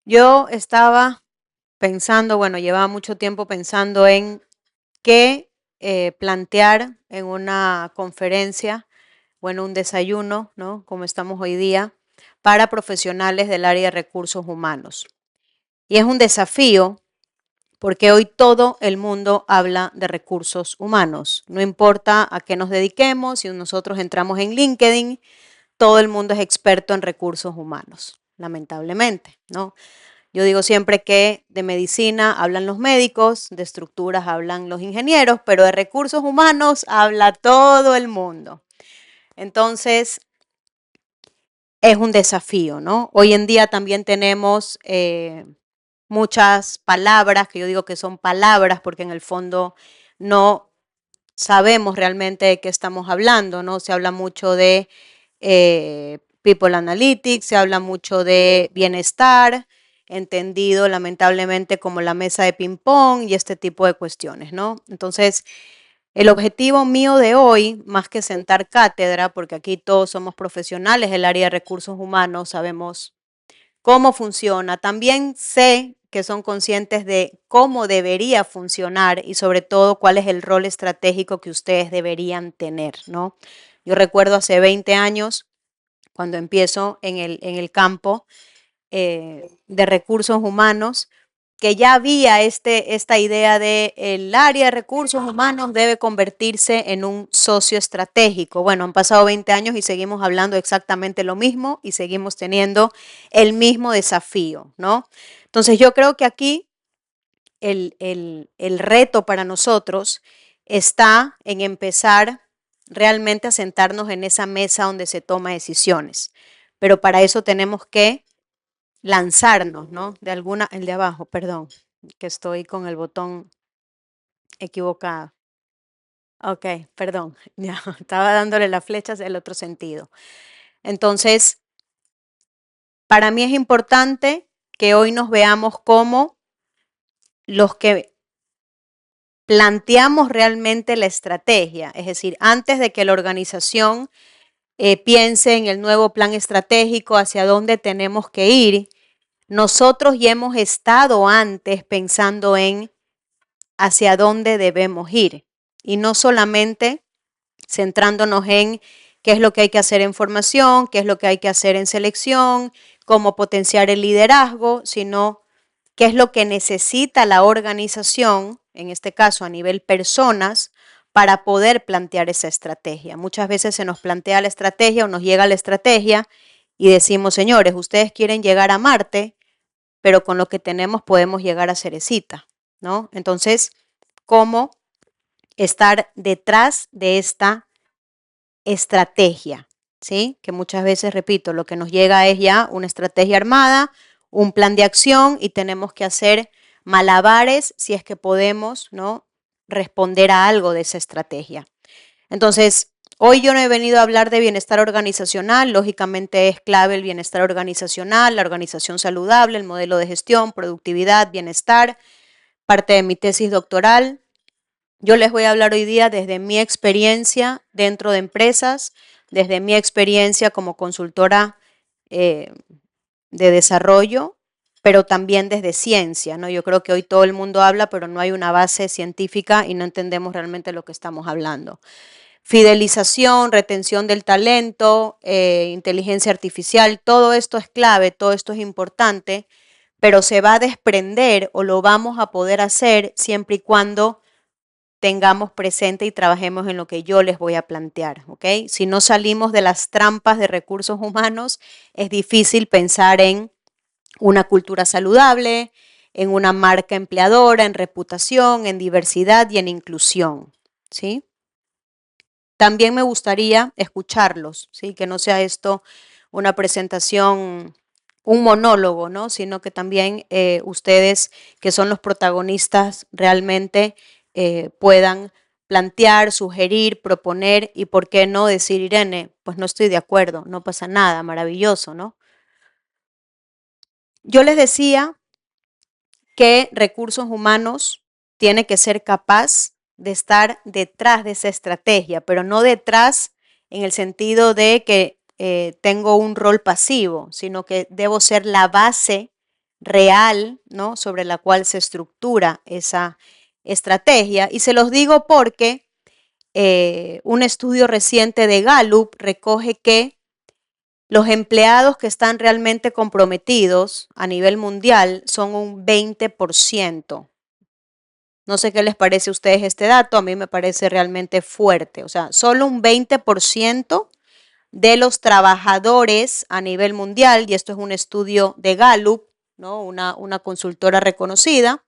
Yo estaba pensando, bueno, llevaba mucho tiempo pensando en qué plantear en una conferencia o en un desayuno, ¿no? Como estamos hoy día, para profesionales del área de recursos humanos. Y es un desafío porque hoy todo el mundo habla de recursos humanos. No importa a qué nos dediquemos, si nosotros entramos en LinkedIn, todo el mundo es experto en recursos humanos, lamentablemente, ¿no? Yo digo siempre que de medicina hablan los médicos, de estructuras hablan los ingenieros, pero de recursos humanos habla todo el mundo. Entonces, es un desafío, ¿no? Hoy en día también tenemos muchas palabras, que yo digo que son palabras porque en el fondo no sabemos realmente de qué estamos hablando, ¿no? Se habla mucho de People Analytics, se habla mucho de bienestar, entendido lamentablemente como la mesa de ping-pong y este tipo de cuestiones, ¿no? Entonces, el objetivo mío de hoy, más que sentar cátedra, porque aquí todos somos profesionales del área de recursos humanos, sabemos cómo funciona, también sé que son conscientes de cómo debería funcionar y sobre todo cuál es el rol estratégico que ustedes deberían tener, ¿no? Yo recuerdo hace 20 años, cuando empiezo en el campo de recursos humanos, que ya había esta idea de el área de recursos humanos debe convertirse en un socio estratégico. Bueno, han pasado 20 años y seguimos hablando exactamente lo mismo y seguimos teniendo el mismo desafío, ¿no? Entonces yo creo que aquí el reto para nosotros está en empezar realmente a sentarnos en esa mesa donde se toma decisiones. Pero para eso tenemos que lanzarnos, ¿no? El de abajo, perdón, que estoy con el botón equivocado. Ok, perdón, ya estaba dándole las flechas del otro sentido. Entonces, para mí es importante que hoy nos veamos como los que planteamos realmente la estrategia, es decir, antes de que la organización piense en el nuevo plan estratégico hacia dónde tenemos que ir, nosotros ya hemos estado antes pensando en hacia dónde debemos ir y no solamente centrándonos en qué es lo que hay que hacer en formación, qué es lo que hay que hacer en selección, cómo potenciar el liderazgo, sino qué es lo que necesita la organización, en este caso a nivel personas, para poder plantear esa estrategia. Muchas veces se nos plantea la estrategia o nos llega la estrategia y decimos, señores, ustedes quieren llegar a Marte, pero con lo que tenemos podemos llegar a Cerecita, ¿no? Entonces, ¿cómo estar detrás de esta estrategia? ¿Sí? Que muchas veces, repito, lo que nos llega es ya una estrategia armada, un plan de acción y tenemos que hacer malabares si es que podemos, ¿no? Responder a algo de esa estrategia. Entonces, hoy yo no he venido a hablar de bienestar organizacional, lógicamente es clave el bienestar organizacional, la organización saludable, el modelo de gestión, productividad, bienestar, parte de mi tesis doctoral. Yo les voy a hablar hoy día desde mi experiencia dentro de empresas, desde mi experiencia como consultora eh, de desarrollo, pero también desde ciencia, ¿no? Yo creo que hoy todo el mundo habla, pero no hay una base científica y no entendemos realmente lo que estamos hablando. Fidelización, retención del talento, inteligencia artificial, todo esto es clave, todo esto es importante, pero se va a desprender o lo vamos a poder hacer siempre y cuando tengamos presente y trabajemos en lo que yo les voy a plantear, ¿ok? Si no salimos de las trampas de recursos humanos, es difícil pensar en una cultura saludable, en una marca empleadora, en reputación, en diversidad y en inclusión, ¿sí? También me gustaría escucharlos, ¿sí? Que no sea esto una presentación, un monólogo, ¿no? Sino que también ustedes, que son los protagonistas, realmente puedan plantear, sugerir, proponer y por qué no decir, Irene, pues no estoy de acuerdo, no pasa nada, maravilloso, ¿no? Yo les decía que recursos humanos tiene que ser capaz de estar detrás de esa estrategia, pero no detrás en el sentido de que tengo un rol pasivo, sino que debo ser la base real, ¿no?, sobre la cual se estructura esa estrategia. Y se los digo porque un estudio reciente de Gallup recoge que los empleados que están realmente comprometidos a nivel mundial son un 20%. No sé qué les parece a ustedes este dato, a mí me parece realmente fuerte. O sea, solo un 20% de los trabajadores a nivel mundial, y esto es un estudio de Gallup, ¿no?, una consultora reconocida,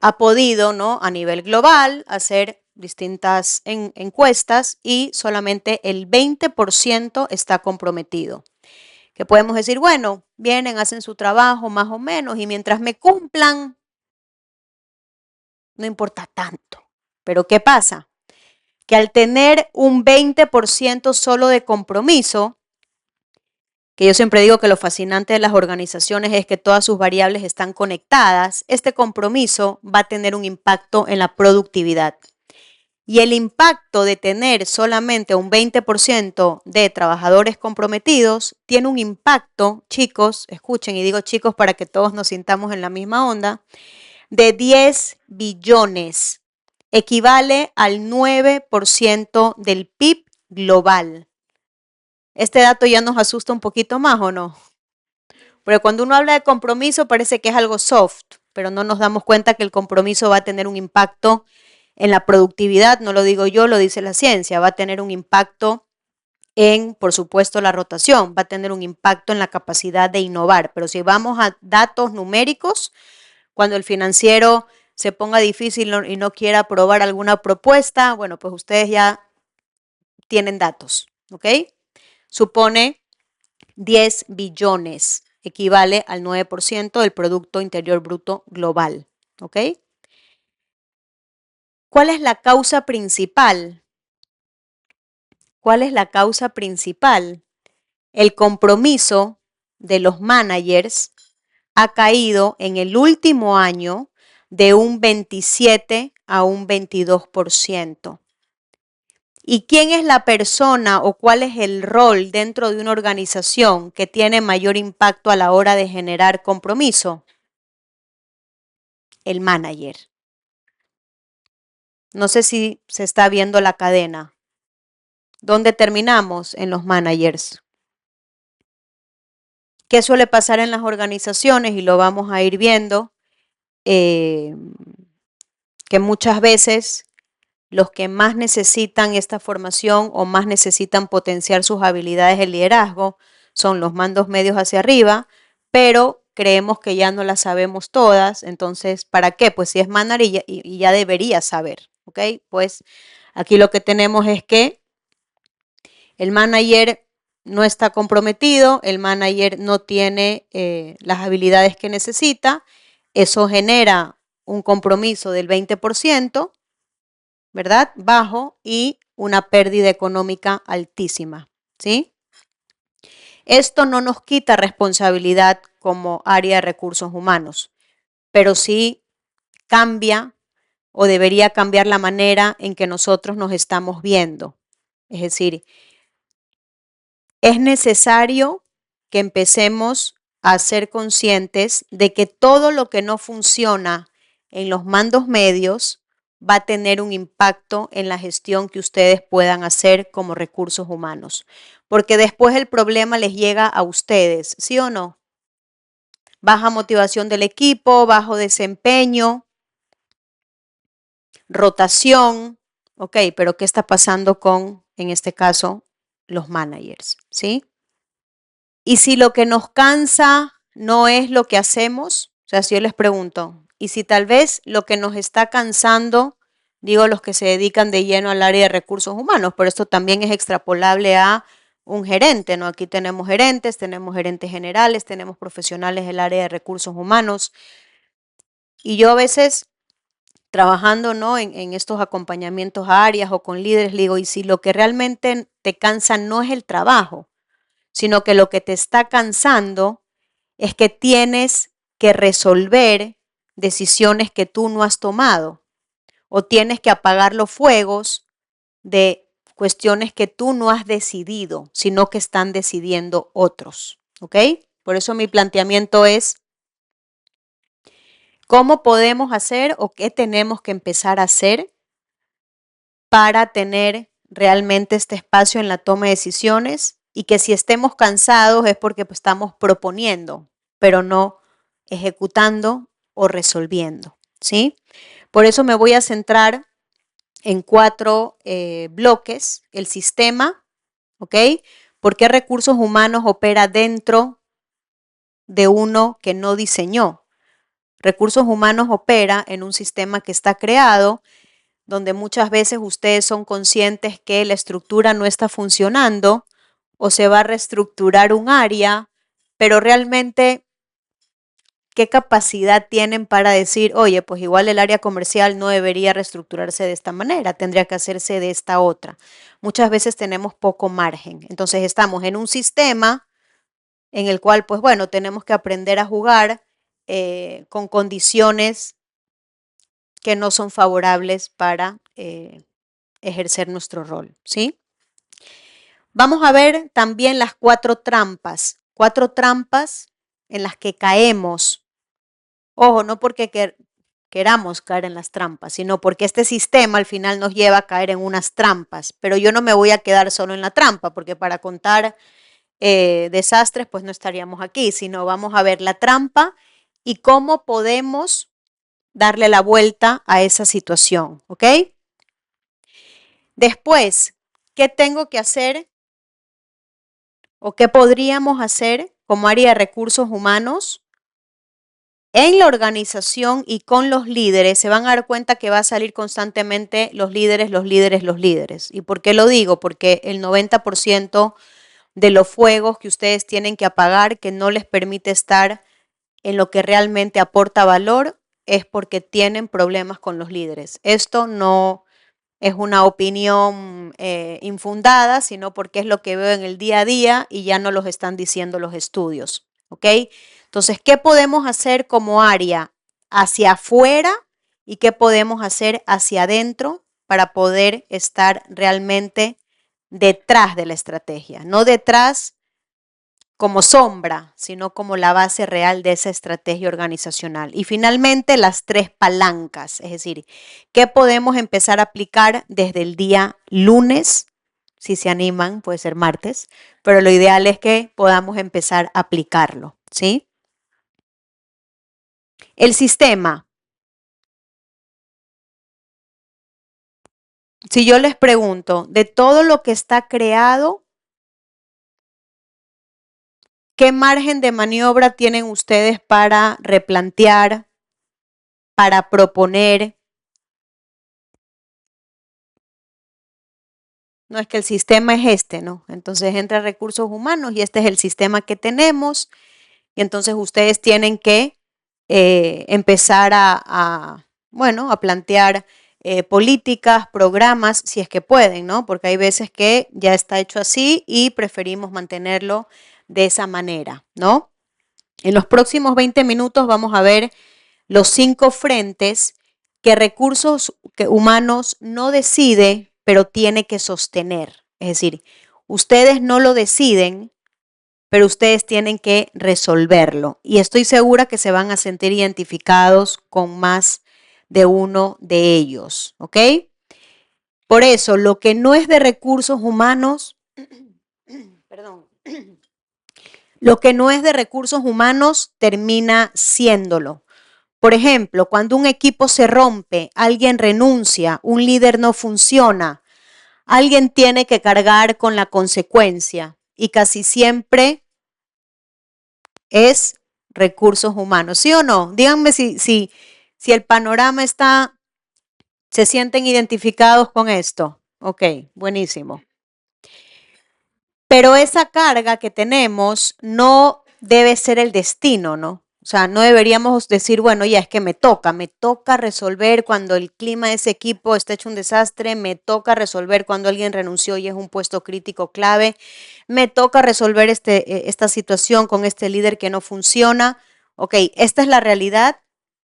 ha podido, ¿no?, a nivel global hacer distintas encuestas y solamente el 20% está comprometido. Que podemos decir, bueno, vienen, hacen su trabajo más o menos y mientras me cumplan, no importa tanto. Pero ¿qué pasa? Que al tener un 20% solo de compromiso, que yo siempre digo que lo fascinante de las organizaciones es que todas sus variables están conectadas, este compromiso va a tener un impacto en la productividad. Y el impacto de tener solamente un 20% de trabajadores comprometidos tiene un impacto, chicos, escuchen, y digo chicos para que todos nos sintamos en la misma onda, de 10 billones. Equivale al 9% del PIB global. Este dato ya nos asusta un poquito más, ¿o no? Porque cuando uno habla de compromiso parece que es algo soft, pero no nos damos cuenta que el compromiso va a tener un impacto en la productividad, no lo digo yo, lo dice la ciencia, va a tener un impacto en, por supuesto, la rotación, va a tener un impacto en la capacidad de innovar. Pero si vamos a datos numéricos, cuando el financiero se ponga difícil y no quiera aprobar alguna propuesta, bueno, pues ustedes ya tienen datos, ¿ok? Supone 10 billones, equivale al 9% del Producto Interior Bruto global, ¿ok? ¿Cuál es la causa principal? ¿Cuál es la causa principal? El compromiso de los managers ha caído en el último año de un 27 a un 22%. ¿Y quién es la persona o cuál es el rol dentro de una organización que tiene mayor impacto a la hora de generar compromiso? El manager. No sé si se está viendo la cadena. ¿Dónde terminamos? En los managers. ¿Qué suele pasar en las organizaciones? Y lo vamos a ir viendo, que muchas veces los que más necesitan esta formación o más necesitan potenciar sus habilidades de liderazgo son los mandos medios hacia arriba, pero creemos que ya no las sabemos todas. Entonces, ¿para qué? Pues si es manager y ya debería saber, ¿ok? Pues aquí lo que tenemos es que el manager no está comprometido, el manager no tiene las habilidades que necesita, eso genera un compromiso del 20%, ¿verdad? Bajo, y una pérdida económica altísima, ¿sí? Esto no nos quita responsabilidad como área de recursos humanos, pero sí cambia o debería cambiar la manera en que nosotros nos estamos viendo. Es decir, es necesario que empecemos a ser conscientes de que todo lo que no funciona en los mandos medios va a tener un impacto en la gestión que ustedes puedan hacer como recursos humanos. Porque después el problema les llega a ustedes, ¿sí o no? Baja motivación del equipo, bajo desempeño, rotación. Ok, pero ¿qué está pasando con, en este caso, los managers? ¿Sí? Y si lo que nos cansa no es lo que hacemos, o sea, si yo les pregunto, y si tal vez lo que nos está cansando, digo los que se dedican de lleno al área de recursos humanos, pero esto también es extrapolable a un gerente, ¿no? Aquí tenemos gerentes generales, tenemos profesionales del área de recursos humanos. Y yo a veces trabajando, ¿no?, en estos acompañamientos a áreas o con líderes, le digo, y si lo que realmente te cansa no es el trabajo, sino que lo que te está cansando es que tienes que resolver decisiones que tú no has tomado o tienes que apagar los fuegos de cuestiones que tú no has decidido, sino que están decidiendo otros, ¿ok? Por eso mi planteamiento es ¿Cómo podemos hacer o qué tenemos que empezar a hacer para tener realmente este espacio en la toma de decisiones? Y que si estemos cansados es porque pues, estamos proponiendo, pero no ejecutando o resolviendo, ¿sí? Por eso me voy a centrar en 4 bloques. El sistema, ¿ok? ¿Por qué recursos humanos opera dentro de uno que no diseñó? Recursos humanos opera en un sistema que está creado, donde muchas veces ustedes son conscientes que la estructura no está funcionando o se va a reestructurar un área, pero realmente, ¿qué capacidad tienen para decir, oye, pues igual el área comercial no debería reestructurarse de esta manera, tendría que hacerse de esta otra? Muchas veces tenemos poco margen. Entonces estamos en un sistema en el cual, pues bueno, tenemos que aprender a jugar con condiciones que no son favorables para ejercer nuestro rol, ¿sí? Vamos a ver también las 4 trampas en las que caemos. Ojo, no porque queramos caer en las trampas, sino porque este sistema al final nos lleva a caer en unas trampas. Pero yo no me voy a quedar solo en la trampa, porque para contar desastres, pues no estaríamos aquí, sino vamos a ver la trampa y cómo podemos darle la vuelta a esa situación, ¿ok? Después, ¿qué tengo que hacer o qué podríamos hacer como área de recursos humanos en la organización y con los líderes? Se van a dar cuenta que va a salir constantemente los líderes, los líderes, los líderes. ¿Y por qué lo digo? Porque el 90% de los fuegos que ustedes tienen que apagar, que no les permite estar en lo que realmente aporta valor, es porque tienen problemas con los líderes. Esto no es una opinión infundada, sino porque es lo que veo en el día a día y ya no los están diciendo los estudios, ¿ok? Entonces, ¿qué podemos hacer como área hacia afuera y qué podemos hacer hacia adentro para poder estar realmente detrás de la estrategia? No detrás como sombra, sino como la base real de esa estrategia organizacional. Y finalmente, las 3 palancas, es decir, ¿qué podemos empezar a aplicar desde el día lunes? Si se animan, puede ser martes, pero lo ideal es que podamos empezar a aplicarlo, ¿sí? El sistema. Si yo les pregunto, de todo lo que está creado, ¿qué margen de maniobra tienen ustedes para replantear, para proponer? No es que el sistema es este, ¿no? Entonces entra recursos humanos y este es el sistema que tenemos y entonces ustedes tienen que empezar bueno, a plantear políticas, programas, si es que pueden, ¿no? Porque hay veces que ya está hecho así y preferimos mantenerlo de esa manera, ¿no? En los próximos 20 minutos vamos a ver los 5 frentes que recursos humanos no decide, pero tiene que sostener. Es decir, ustedes no lo deciden, pero ustedes tienen que resolverlo. Y estoy segura que se van a sentir identificados con más de uno de ellos, ¿ok? Por eso, lo que no es de recursos humanos, perdón, lo que no es de recursos humanos termina siéndolo. Por ejemplo, cuando un equipo se rompe, alguien renuncia, un líder no funciona, alguien tiene que cargar con la consecuencia y casi siempre es recursos humanos, ¿sí o no? Díganme si el panorama está, se sienten identificados con esto. Ok, buenísimo. Pero esa carga que tenemos no debe ser el destino, ¿no? O sea, no deberíamos decir, bueno, ya es que me toca resolver cuando el clima de ese equipo está hecho un desastre, me toca resolver cuando alguien renunció y es un puesto crítico clave, me toca resolver esta situación con este líder que no funciona. Ok, esta es la realidad,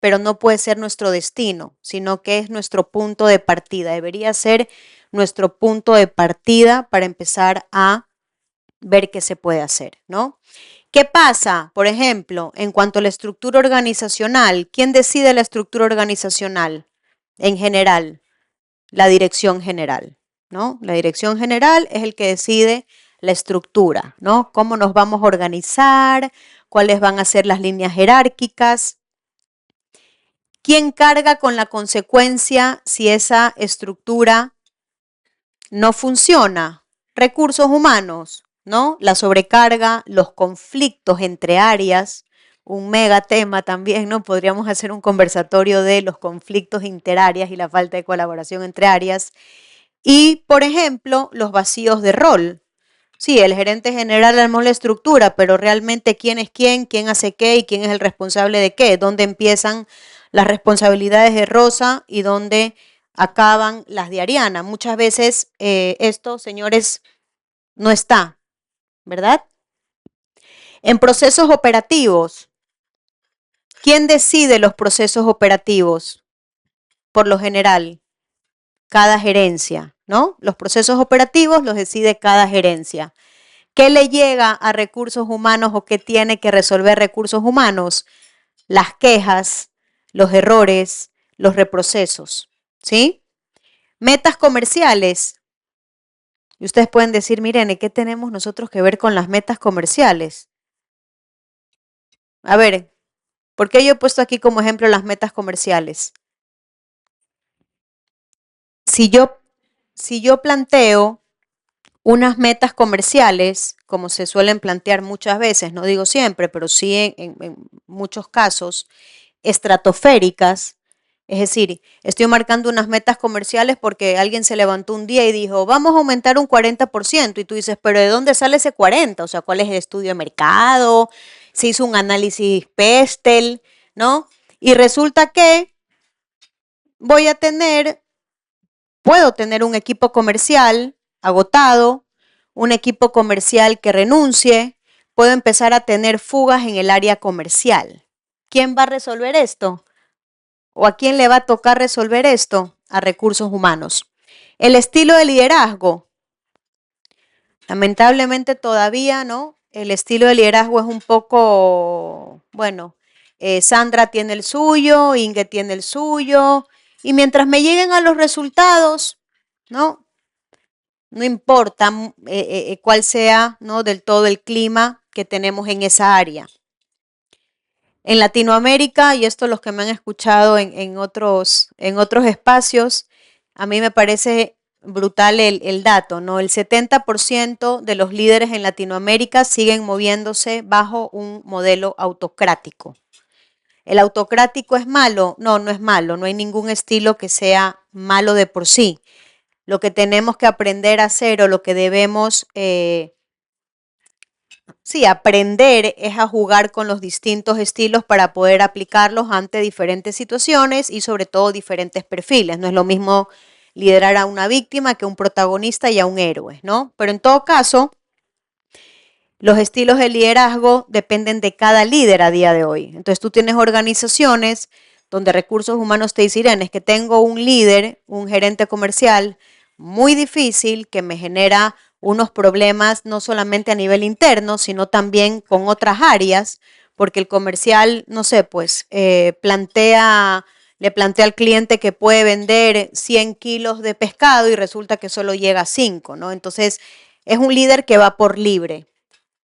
pero no puede ser nuestro destino, sino que es nuestro punto de partida. Debería ser nuestro punto de partida para empezar a ver qué se puede hacer, ¿no? ¿Qué pasa, por ejemplo, en cuanto a la estructura organizacional? ¿Quién decide la estructura organizacional en general? La dirección general, ¿no? La dirección general es el que decide la estructura, ¿no? Cómo nos vamos a organizar, cuáles van a ser las líneas jerárquicas. ¿Quién carga con la consecuencia si esa estructura no funciona? Recursos humanos, ¿no? La sobrecarga, los conflictos entre áreas, un mega tema también, ¿no? Podríamos hacer un conversatorio de los conflictos interáreas y la falta de colaboración entre áreas. Y, por ejemplo, los vacíos de rol. Sí, el gerente general armó la estructura, pero realmente quién hace qué y quién es el responsable de qué, dónde empiezan las responsabilidades de Rosa y dónde acaban las de Ariana. Muchas veces esto, señores, no está, ¿verdad? En procesos operativos, ¿quién decide los procesos operativos? Por lo general, cada gerencia, ¿no? Los procesos operativos los decide cada gerencia. ¿Qué le llega a recursos humanos o qué tiene que resolver recursos humanos? Las quejas, los errores, los reprocesos, ¿sí? Metas comerciales. Y ustedes pueden decir, miren, ¿qué tenemos nosotros que ver con las metas comerciales? A ver, ¿por qué yo he puesto aquí como ejemplo las metas comerciales? Si yo planteo unas metas comerciales, como se suelen plantear muchas veces, no digo siempre, pero sí en muchos casos, estratosféricas, es decir, estoy marcando unas metas comerciales porque alguien se levantó un día y dijo, vamos a aumentar un 40%, y tú dices, pero ¿de dónde sale ese 40%? O sea, ¿cuál es el estudio de mercado? Se hizo un análisis PESTEL, ¿no? Y resulta que puedo tener un equipo comercial agotado, un equipo comercial que renuncie, puedo empezar a tener fugas en el área comercial. ¿Quién va a resolver esto? ¿O a quién le va a tocar resolver esto? A recursos humanos. El estilo de liderazgo. Lamentablemente todavía, ¿no? El estilo de liderazgo es un poco, bueno, Sandra tiene el suyo, Inge tiene el suyo, y mientras me lleguen a los resultados, ¿no? No importa cuál sea, ¿no? Del todo el clima que tenemos en esa área. En Latinoamérica, y esto los que me han escuchado en otros espacios, a mí me parece brutal el dato, ¿no? El 70% de los líderes en Latinoamérica siguen moviéndose bajo un modelo autocrático. ¿El autocrático es malo? No, no es malo, no hay ningún estilo que sea malo de por sí. Lo que tenemos que aprender a hacer o lo que debemos aprender es a jugar con los distintos estilos para poder aplicarlos ante diferentes situaciones y sobre todo diferentes perfiles. No es lo mismo liderar a una víctima que a un protagonista y a un héroe, ¿no? Pero en todo caso, los estilos de liderazgo dependen de cada líder a día de hoy. Entonces tú tienes organizaciones donde recursos humanos te dicen, es que tengo un líder, un gerente comercial muy difícil que me genera unos problemas no solamente a nivel interno, sino también con otras áreas, porque el comercial, no sé, pues le plantea al cliente que puede vender 100 kilos de pescado y resulta que solo llega a 5, ¿no? Entonces es un líder que va por libre.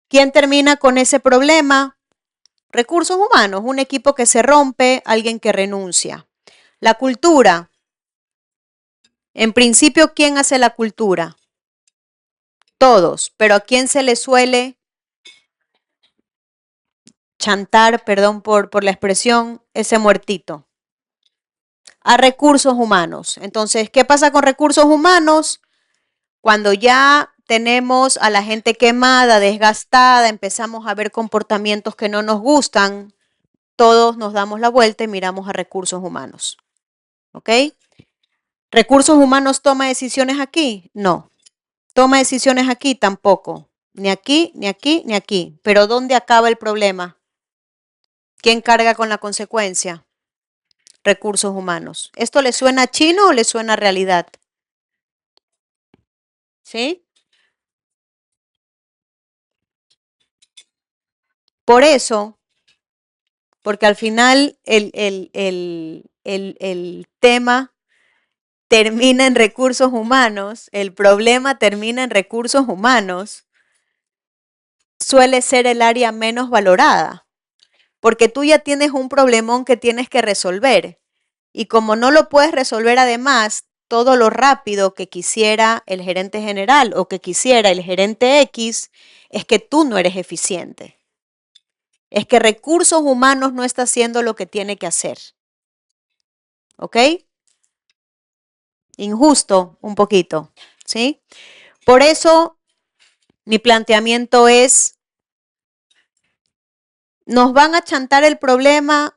¿Quién termina con ese problema? Recursos humanos, un equipo que se rompe, alguien que renuncia. La cultura. En principio, ¿quién hace la cultura? Todos, pero ¿a quién se le suele chantar, perdón por la expresión, ese muertito? A recursos humanos. Entonces, ¿qué pasa con recursos humanos? Cuando ya tenemos a la gente quemada, desgastada, empezamos a ver comportamientos que no nos gustan, todos nos damos la vuelta y miramos a recursos humanos. ¿Ok? ¿Recursos humanos toma decisiones aquí? No. ¿Toma decisiones aquí? Tampoco. Ni aquí, ni aquí, ni aquí. Pero ¿dónde acaba el problema? ¿Quién carga con la consecuencia? Recursos humanos. ¿Esto le suena chino o le suena realidad? ¿Sí? Por eso, porque al final el tema termina en recursos humanos, el problema termina en recursos humanos, suele ser el área menos valorada, porque tú ya tienes un problemón que tienes que resolver y como no lo puedes resolver además todo lo rápido que quisiera el gerente general o que quisiera el gerente X, es que tú no eres eficiente. Es que recursos humanos no está haciendo lo que tiene que hacer. ¿Ok? Injusto un poquito, ¿sí? Por eso mi planteamiento es, nos van a chantar el problema,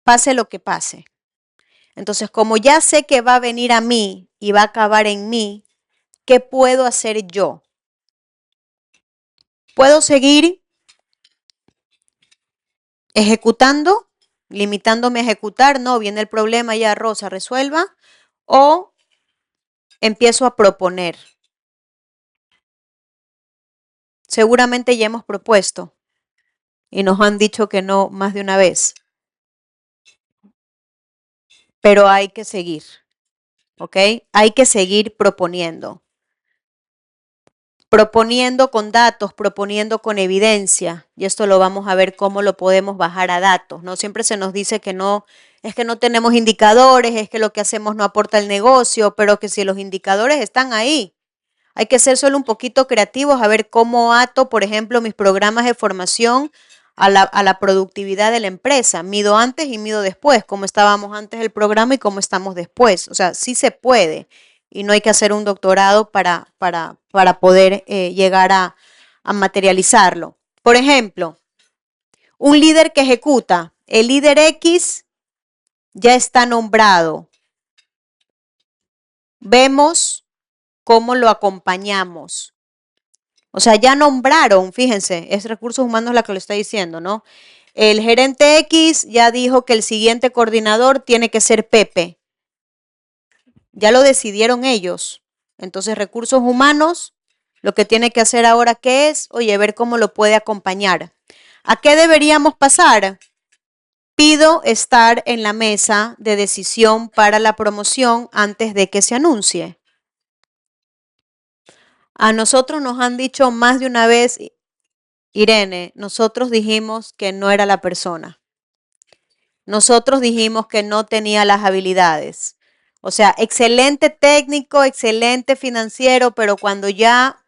pase lo que pase. Entonces, como ya sé que va a venir a mí y va a acabar en mí, ¿qué puedo hacer yo? ¿Puedo seguir ejecutando, limitándome a ejecutar? No, viene el problema ya, Rosa, resuelva. ¿O empiezo a proponer? Seguramente ya hemos propuesto y nos han dicho que no más de una vez. Pero hay que seguir, ¿ok? Hay que seguir proponiendo. Proponiendo con datos, proponiendo con evidencia, y esto lo vamos a ver cómo lo podemos bajar a datos, ¿no? Siempre se nos dice que no, es que no tenemos indicadores, es que lo que hacemos no aporta al negocio, pero que si los indicadores están ahí, hay que ser solo un poquito creativos a ver cómo ato, por ejemplo, mis programas de formación a la productividad de la empresa. Mido antes y mido después, cómo estábamos antes del programa y cómo estamos después. O sea, sí se puede y no hay que hacer un doctorado para poder llegar a materializarlo. Por ejemplo, un líder que ejecuta, el líder X ya está nombrado. Vemos cómo lo acompañamos. O sea, ya nombraron, fíjense, es recursos humanos la que lo está diciendo, ¿no? El gerente X ya dijo que el siguiente coordinador tiene que ser Pepe. Ya lo decidieron ellos. Entonces, recursos humanos, lo que tiene que hacer ahora, ¿qué es? Oye, ver cómo lo puede acompañar. ¿A qué deberíamos pasar? Pido estar en la mesa de decisión para la promoción antes de que se anuncie. A nosotros nos han dicho más de una vez, Irene, nosotros dijimos que no era la persona. Nosotros dijimos que no tenía las habilidades. O sea, excelente técnico, excelente financiero, pero cuando ya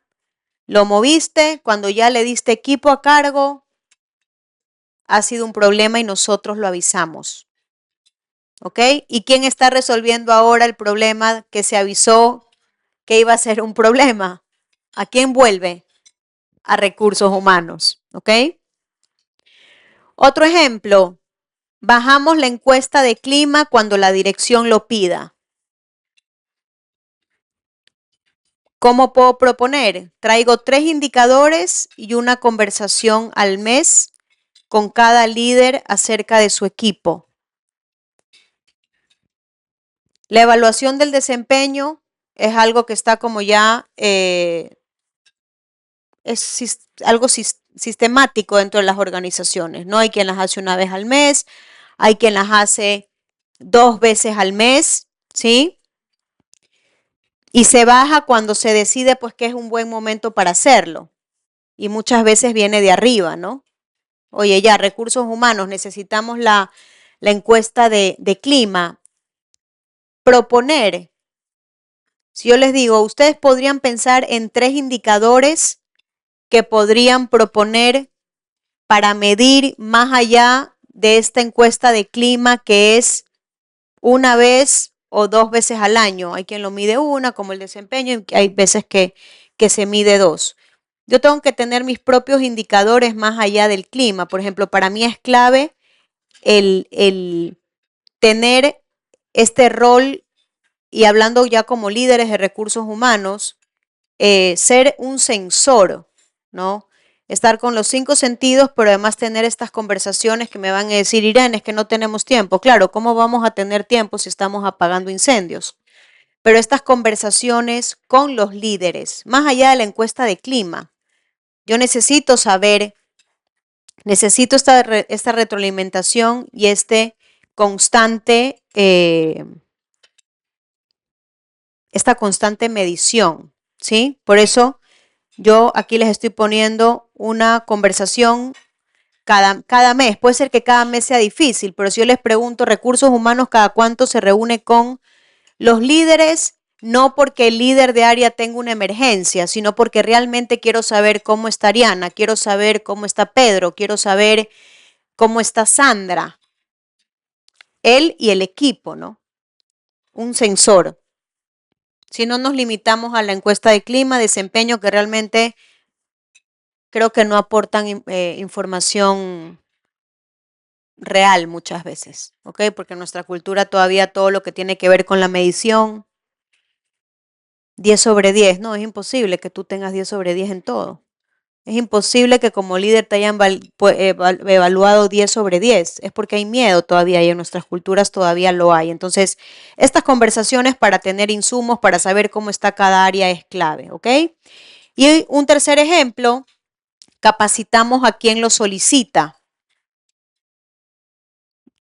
lo moviste, cuando ya le diste equipo a cargo, ha sido un problema y nosotros lo avisamos. ¿Ok? ¿Y quién está resolviendo ahora el problema que se avisó que iba a ser un problema? ¿A quién vuelve? A recursos humanos. ¿Ok? Otro ejemplo, bajamos la encuesta de clima cuando la dirección lo pida. ¿Cómo puedo proponer? Traigo 3 indicadores y una conversación al mes con cada líder acerca de su equipo. La evaluación del desempeño es algo que está como ya, es algo sistemático dentro de las organizaciones, ¿no? Hay quien las hace una vez al mes, hay quien las hace 2 veces al mes, ¿sí? Y se baja cuando se decide pues que es un buen momento para hacerlo. Y muchas veces viene de arriba, ¿no? Oye, ya, recursos humanos, necesitamos la encuesta de clima. Proponer. Si yo les digo, ustedes podrían pensar en 3 indicadores que podrían proponer para medir más allá de esta encuesta de clima que es una vez o 2 veces al año. Hay quien lo mide una, como el desempeño, y hay veces que se mide 2. Yo tengo que tener mis propios indicadores más allá del clima. Por ejemplo, para mí es clave el tener este rol, y hablando ya como líderes de recursos humanos, ser un sensor, ¿no? Estar con los 5 sentidos, pero además tener estas conversaciones que me van a decir, Irene, es que no tenemos tiempo. Claro, ¿cómo vamos a tener tiempo si estamos apagando incendios? Pero estas conversaciones con los líderes, más allá de la encuesta de clima, yo necesito saber Necesito esta retroalimentación y esta constante medición, ¿sí? Por eso yo aquí les estoy poniendo una conversación cada mes. Puede ser que cada mes sea difícil, pero si yo les pregunto, recursos humanos, ¿cada cuánto se reúne con los líderes? No porque el líder de área tenga una emergencia, sino porque realmente quiero saber cómo está Ariana, quiero saber cómo está Pedro, quiero saber cómo está Sandra, él y el equipo, ¿no? Un sensor. Si no nos limitamos a la encuesta de clima, desempeño, que realmente creo que no aportan información real muchas veces, ¿ok? Porque en nuestra cultura todavía todo lo que tiene que ver con la medición, 10 sobre 10, no, es imposible que tú tengas 10 sobre 10 en todo. Es imposible que como líder te hayan evaluado 10 sobre 10. Es porque hay miedo todavía y en nuestras culturas todavía lo hay. Entonces, estas conversaciones para tener insumos, para saber cómo está cada área es clave, ¿ok? Y un tercer ejemplo, capacitamos a quien lo solicita.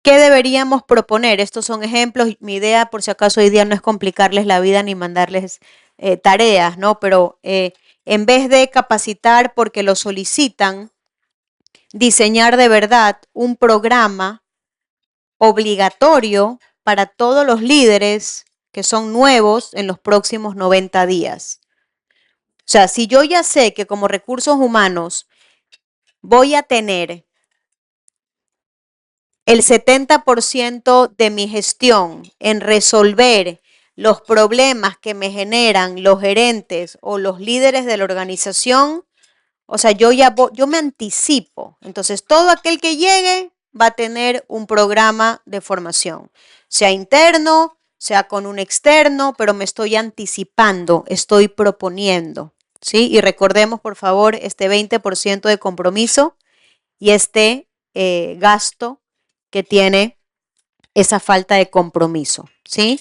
¿Qué deberíamos proponer? Estos son ejemplos. Mi idea, por si acaso hoy día, no es complicarles la vida ni mandarles tareas, ¿no? Pero en vez de capacitar porque lo solicitan, diseñar de verdad un programa obligatorio para todos los líderes que son nuevos en los próximos 90 días. O sea, si yo ya sé que como recursos humanos voy a tener el 70% de mi gestión en resolver los problemas que me generan los gerentes o los líderes de la organización, o sea, yo me anticipo. Entonces, todo aquel que llegue va a tener un programa de formación, sea interno, sea con un externo, pero me estoy anticipando, estoy proponiendo, ¿sí? Y recordemos, por favor, este 20% de compromiso y este gasto que tiene esa falta de compromiso, ¿sí?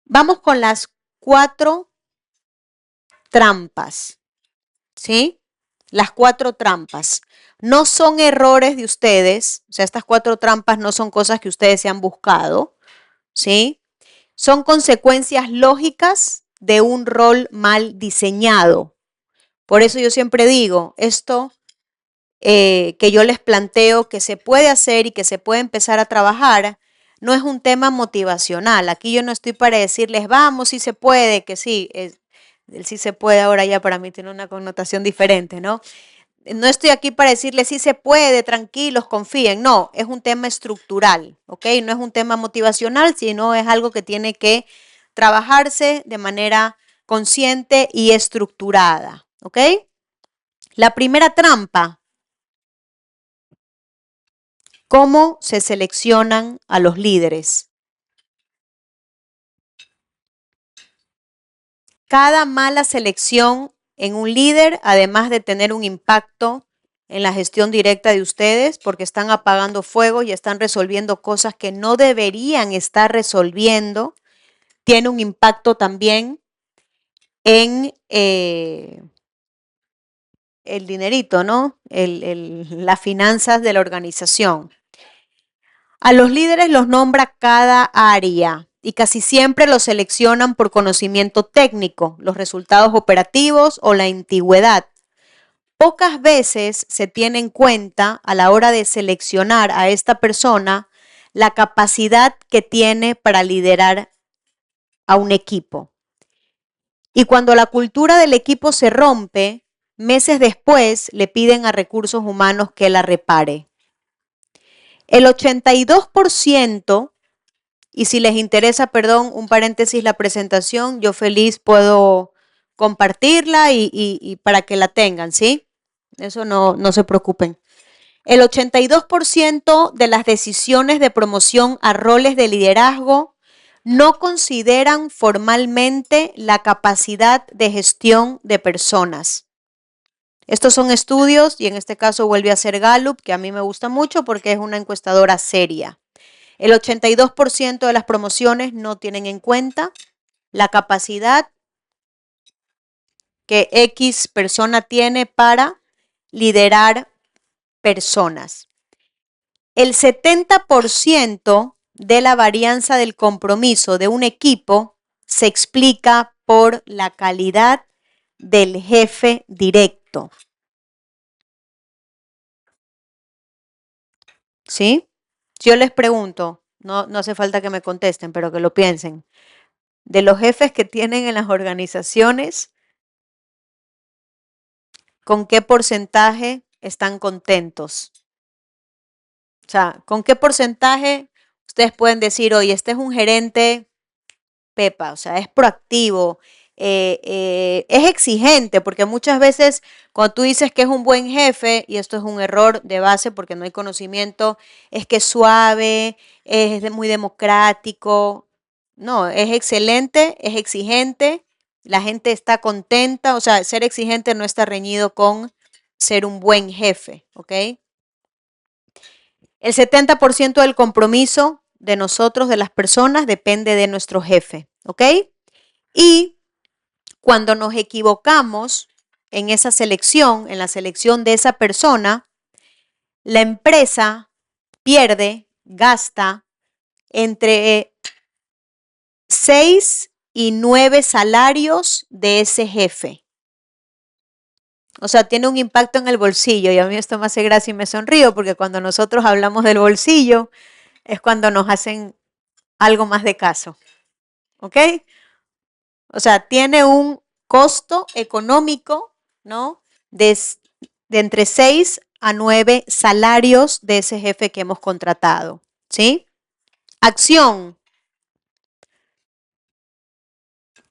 Vamos con las 4 trampas, ¿sí? Las 4 trampas. No son errores de ustedes, o sea, estas 4 trampas no son cosas que ustedes se han buscado, ¿sí? Son consecuencias lógicas de un rol mal diseñado. Por eso yo siempre digo, esto que yo les planteo que se puede hacer y que se puede empezar a trabajar, no es un tema motivacional. Aquí yo no estoy para decirles, vamos, sí se puede, que sí, el sí se puede ahora ya para mí tiene una connotación diferente, ¿no? No estoy aquí para decirles sí se puede, tranquilos, confíen. No, es un tema estructural, ¿ok? No es un tema motivacional, sino es algo que tiene que trabajarse de manera consciente y estructurada, ¿ok? La primera trampa. ¿Cómo se seleccionan a los líderes? Cada mala selección en un líder, además de tener un impacto en la gestión directa de ustedes, porque están apagando fuego y están resolviendo cosas que no deberían estar resolviendo, tiene un impacto también en el dinerito, ¿no? Las finanzas de la organización. A los líderes los nombra cada área y casi siempre los seleccionan por conocimiento técnico, los resultados operativos o la antigüedad. Pocas veces se tiene en cuenta a la hora de seleccionar a esta persona la capacidad que tiene para liderar a un equipo. Y cuando la cultura del equipo se rompe, meses después le piden a recursos humanos que la repare. El 82%. Y si les interesa, perdón, un paréntesis, la presentación, yo feliz puedo compartirla y para que la tengan, ¿sí? Eso no se preocupen. El 82% de las decisiones de promoción a roles de liderazgo no consideran formalmente la capacidad de gestión de personas. Estos son estudios y en este caso vuelve a ser Gallup, que a mí me gusta mucho porque es una encuestadora seria. El 82% de las promociones no tienen en cuenta la capacidad que X persona tiene para liderar personas. El 70% de la varianza del compromiso de un equipo se explica por la calidad del jefe directo. ¿Sí? Yo les pregunto, no hace falta que me contesten, pero que lo piensen. De los jefes que tienen en las organizaciones, ¿con qué porcentaje están contentos? O sea, ¿con qué porcentaje ustedes pueden decir, oye, este es un gerente Pepa, o sea, es proactivo, es exigente, porque muchas veces cuando tú dices que es un buen jefe, y esto es un error de base porque no hay conocimiento, es que es suave, es muy democrático. No, es excelente, es exigente, la gente está contenta, o sea, ser exigente no está reñido con ser un buen jefe, ¿ok? El 70% del compromiso de nosotros, de las personas, depende de nuestro jefe, ¿ok? Y cuando nos equivocamos en esa selección, en la selección de esa persona, la empresa pierde, gasta entre 6 y 9 salarios de ese jefe. O sea, tiene un impacto en el bolsillo y a mí esto me hace gracia y me sonrío porque cuando nosotros hablamos del bolsillo es cuando nos hacen algo más de caso. ¿Ok? O sea, tiene un costo económico, ¿no? De entre 6 a 9 salarios de ese jefe que hemos contratado, ¿sí? Acción.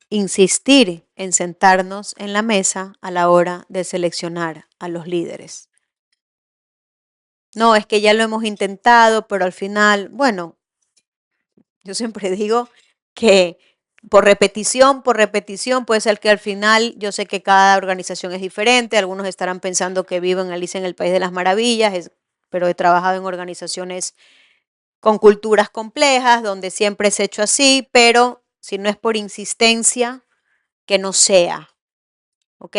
Insistir en sentarnos en la mesa a la hora de seleccionar a los líderes. No, es que ya lo hemos intentado, pero al final, bueno, yo siempre digo que por repetición, puede ser que al final, yo sé que cada organización es diferente, algunos estarán pensando que vivo en Alicia en el País de las Maravillas, pero he trabajado en organizaciones con culturas complejas, donde siempre es hecho así, pero si no es por insistencia, que no sea, ¿ok?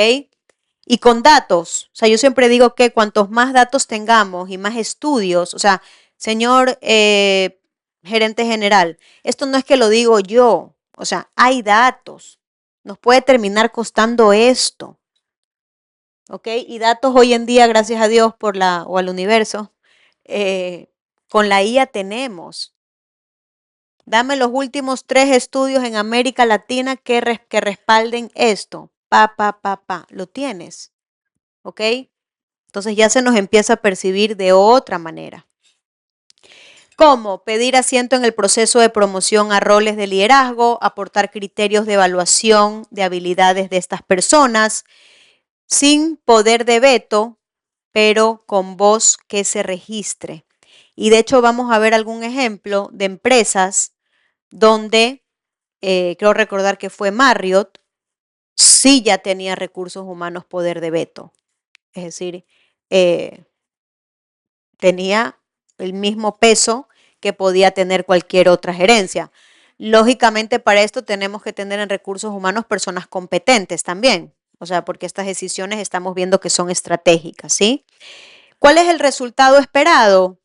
Y con datos, o sea, yo siempre digo que cuantos más datos tengamos y más estudios, o sea, señor gerente general, esto no es que lo digo yo, o sea, hay datos, nos puede terminar costando esto, ¿ok? Y datos hoy en día, gracias a Dios o al universo, con la IA tenemos. Dame los últimos 3 estudios en América Latina que respalden esto. Lo tienes, ¿ok? Entonces ya se nos empieza a percibir de otra manera. ¿Cómo? Pedir asiento en el proceso de promoción a roles de liderazgo, aportar criterios de evaluación de habilidades de estas personas, sin poder de veto, pero con voz que se registre. Y de hecho vamos a ver algún ejemplo de empresas donde, creo recordar que fue Marriott, sí ya tenía recursos humanos poder de veto. Es decir, tenía el mismo peso que podía tener cualquier otra gerencia. Lógicamente, para esto tenemos que tener en recursos humanos personas competentes también, o sea, porque estas decisiones estamos viendo que son estratégicas, ¿sí? ¿Cuál es el resultado esperado?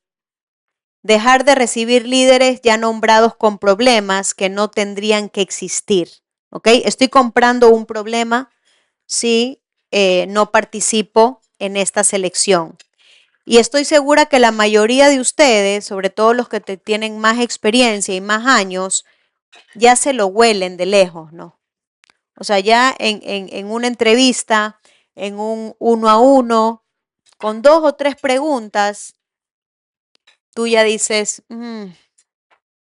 Dejar de recibir líderes ya nombrados con problemas que no tendrían que existir, ¿ok? Estoy comprando un problema si no participo en esta selección. Y estoy segura que la mayoría de ustedes, sobre todo los que tienen más experiencia y más años, ya se lo huelen de lejos, ¿no? O sea, ya en una entrevista, en un 1 a 1, con 2 o 3 preguntas, tú ya dices,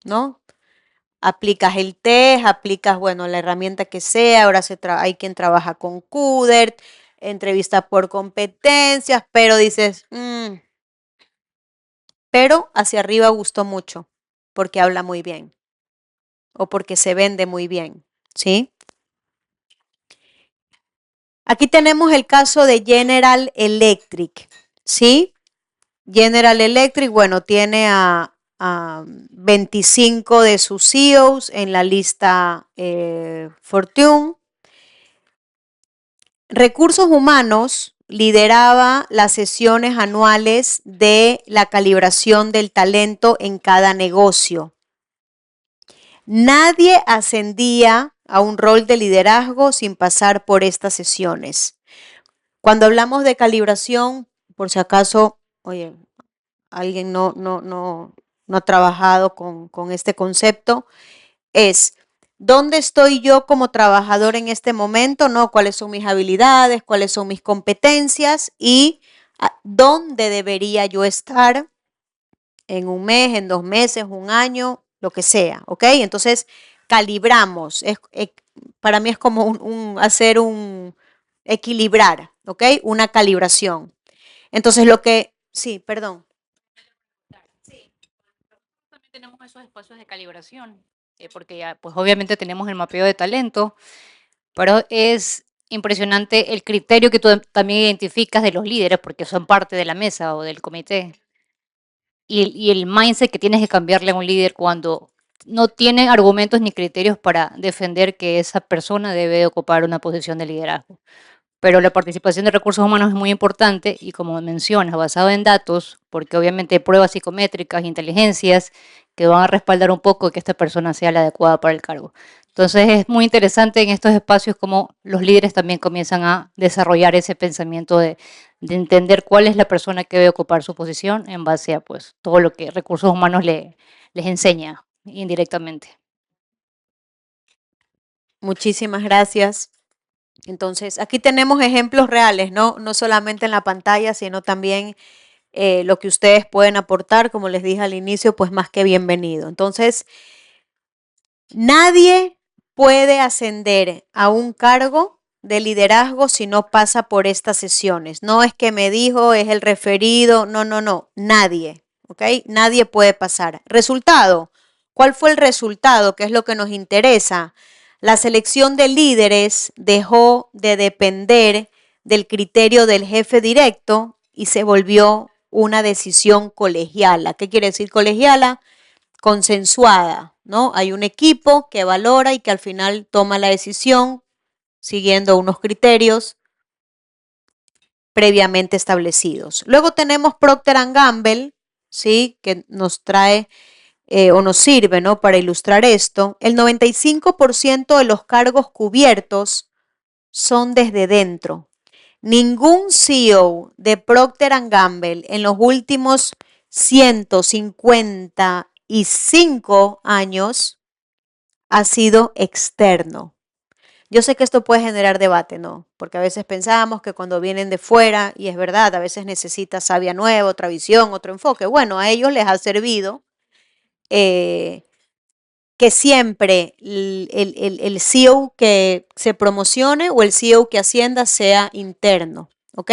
¿no? Aplicas el test, aplicas, bueno, la herramienta que sea, ahora hay quien trabaja con CUDER, entrevista por competencias, pero dices, pero hacia arriba gustó mucho porque habla muy bien o porque se vende muy bien, ¿sí? Aquí tenemos el caso de General Electric, ¿sí? General Electric, bueno, tiene a 25 de sus CEOs en la lista Fortune. Recursos humanos, lideraba las sesiones anuales de la calibración del talento en cada negocio. Nadie ascendía a un rol de liderazgo sin pasar por estas sesiones. Cuando hablamos de calibración, por si acaso, oye, alguien no ha trabajado con este concepto, es ¿dónde estoy yo como trabajador en este momento? ¿No? ¿Cuáles son mis habilidades? ¿Cuáles son mis competencias? Y ¿dónde debería yo estar en un mes, en 2 meses, un año, lo que sea? ¿Ok? Entonces, calibramos. Para mí es como hacer un equilibrar, ¿ok? Una calibración. Entonces, sí, perdón. Sí, también tenemos esos espacios de calibración, porque ya, pues obviamente tenemos el mapeo de talento, pero es impresionante el criterio que tú también identificas de los líderes, porque son parte de la mesa o del comité, y el mindset que tienes que cambiarle a un líder cuando no tiene argumentos ni criterios para defender que esa persona debe ocupar una posición de liderazgo. Pero la participación de recursos humanos es muy importante y, como mencionas, basado en datos, porque obviamente hay pruebas psicométricas, inteligencias que van a respaldar un poco que esta persona sea la adecuada para el cargo. Entonces es muy interesante en estos espacios cómo los líderes también comienzan a desarrollar ese pensamiento de entender cuál es la persona que debe ocupar su posición en base a pues todo lo que recursos humanos les enseña indirectamente. Muchísimas gracias. Entonces, aquí tenemos ejemplos reales, ¿no? No solamente en la pantalla, sino también lo que ustedes pueden aportar, como les dije al inicio, pues más que bienvenido. Entonces, nadie puede ascender a un cargo de liderazgo si no pasa por estas sesiones. No es que me dijo, es el referido, no, nadie, ¿ok? Nadie puede pasar. Resultado, ¿cuál fue el resultado? ¿Qué es lo que nos interesa? La selección de líderes dejó de depender del criterio del jefe directo y se volvió una decisión colegiala. ¿Qué quiere decir colegiala? Consensuada, ¿no? Hay un equipo que valora y que al final toma la decisión siguiendo unos criterios previamente establecidos. Luego tenemos Procter & Gamble, ¿sí? Que nos trae o nos sirve, ¿no? Para ilustrar esto. El 95% de los cargos cubiertos son desde dentro. Ningún CEO de Procter & Gamble en los últimos 155 años ha sido externo. Yo sé que esto puede generar debate, ¿no? Porque a veces pensamos que cuando vienen de fuera, y es verdad, a veces necesita savia nueva, otra visión, otro enfoque. Bueno, a ellos les ha servido que siempre el CEO que se promocione o el CEO que ascienda sea interno, ¿ok?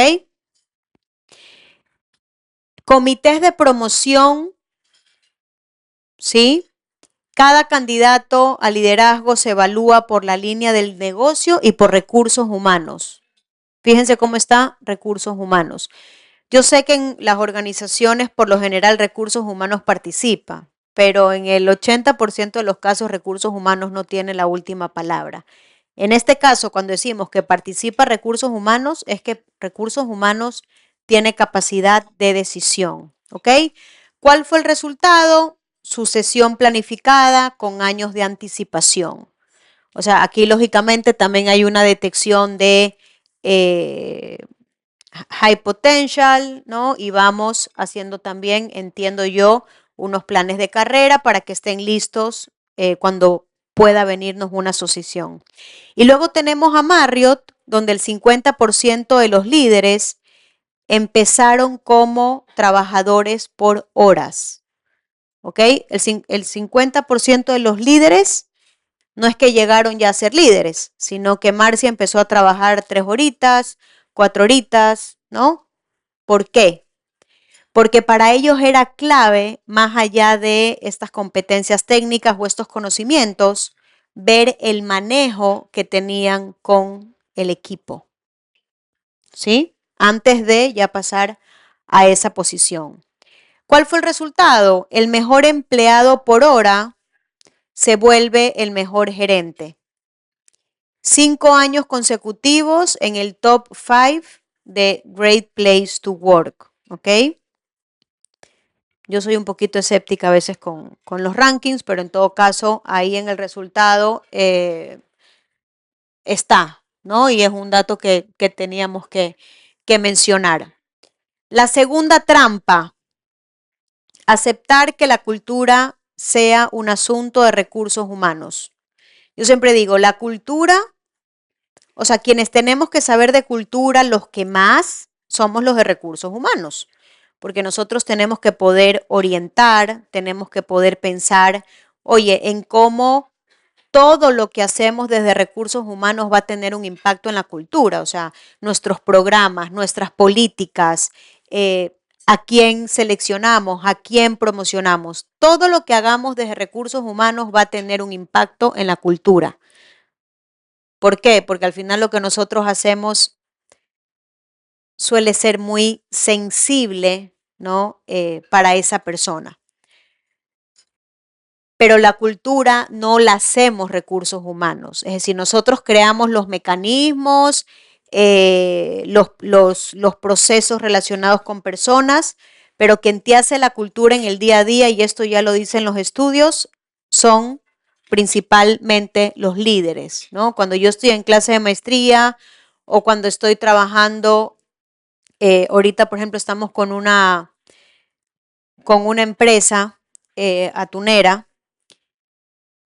Comités de promoción, ¿sí? Cada candidato a liderazgo se evalúa por la línea del negocio y por recursos humanos. Fíjense cómo está recursos humanos. Yo sé que en las organizaciones por lo general recursos humanos participa, pero en el 80% de los casos recursos humanos no tiene la última palabra. En este caso, cuando decimos que participa recursos humanos, es que recursos humanos tiene capacidad de decisión, ¿ok? ¿Cuál fue el resultado? Sucesión planificada con años de anticipación. O sea, aquí lógicamente también hay una detección de high potential, ¿no? Y vamos haciendo también, entiendo yo, unos planes de carrera para que estén listos cuando pueda venirnos una sucesión. Y luego tenemos a Marriott, donde el 50% de los líderes empezaron como trabajadores por horas. ¿Ok? El 50% de los líderes no es que llegaron ya a ser líderes, sino que Marcia empezó a trabajar 3 horitas, 4 horitas, ¿no? ¿Por qué? Porque para ellos era clave, más allá de estas competencias técnicas o estos conocimientos, ver el manejo que tenían con el equipo, ¿sí? Antes de ya pasar a esa posición. ¿Cuál fue el resultado? El mejor empleado por hora se vuelve el mejor gerente. 5 años consecutivos en el top 5 de Great Place to Work, ¿ok? Yo soy un poquito escéptica a veces con los rankings, pero en todo caso, ahí en el resultado está, ¿no? Y es un dato que teníamos que mencionar. La segunda trampa, aceptar que la cultura sea un asunto de recursos humanos. Yo siempre digo, la cultura, o sea, quienes tenemos que saber de cultura, los que más somos los de recursos humanos, porque nosotros tenemos que poder orientar, tenemos que poder pensar, oye, en cómo todo lo que hacemos desde recursos humanos va a tener un impacto en la cultura, o sea, nuestros programas, nuestras políticas, a quién seleccionamos, a quién promocionamos. Todo lo que hagamos desde recursos humanos va a tener un impacto en la cultura. ¿Por qué? Porque al final lo que nosotros hacemos suele ser muy sensible, ¿no? Para esa persona. Pero la cultura no la hacemos recursos humanos. Es decir, nosotros creamos los mecanismos, los procesos relacionados con personas, pero quien te hace la cultura en el día a día, y esto ya lo dicen los estudios, son principalmente los líderes, ¿no? Cuando yo estoy en clase de maestría o cuando estoy trabajando, ahorita por ejemplo estamos con una empresa atunera,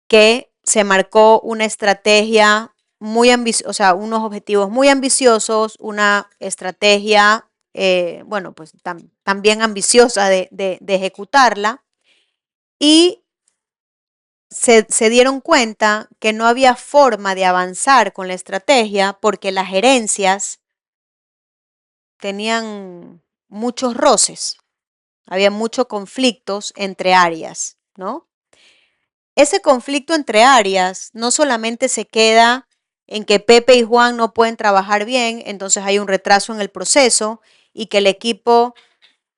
que se marcó una estrategia muy ambiciosa, o sea, unos objetivos muy ambiciosos, una estrategia, bueno, pues también ambiciosa de ejecutarla, y se dieron cuenta que no había forma de avanzar con la estrategia porque las gerencias tenían muchos roces, había muchos conflictos entre áreas, ¿no? Ese conflicto entre áreas no solamente se queda en que Pepe y Juan no pueden trabajar bien, entonces hay un retraso en el proceso y que el equipo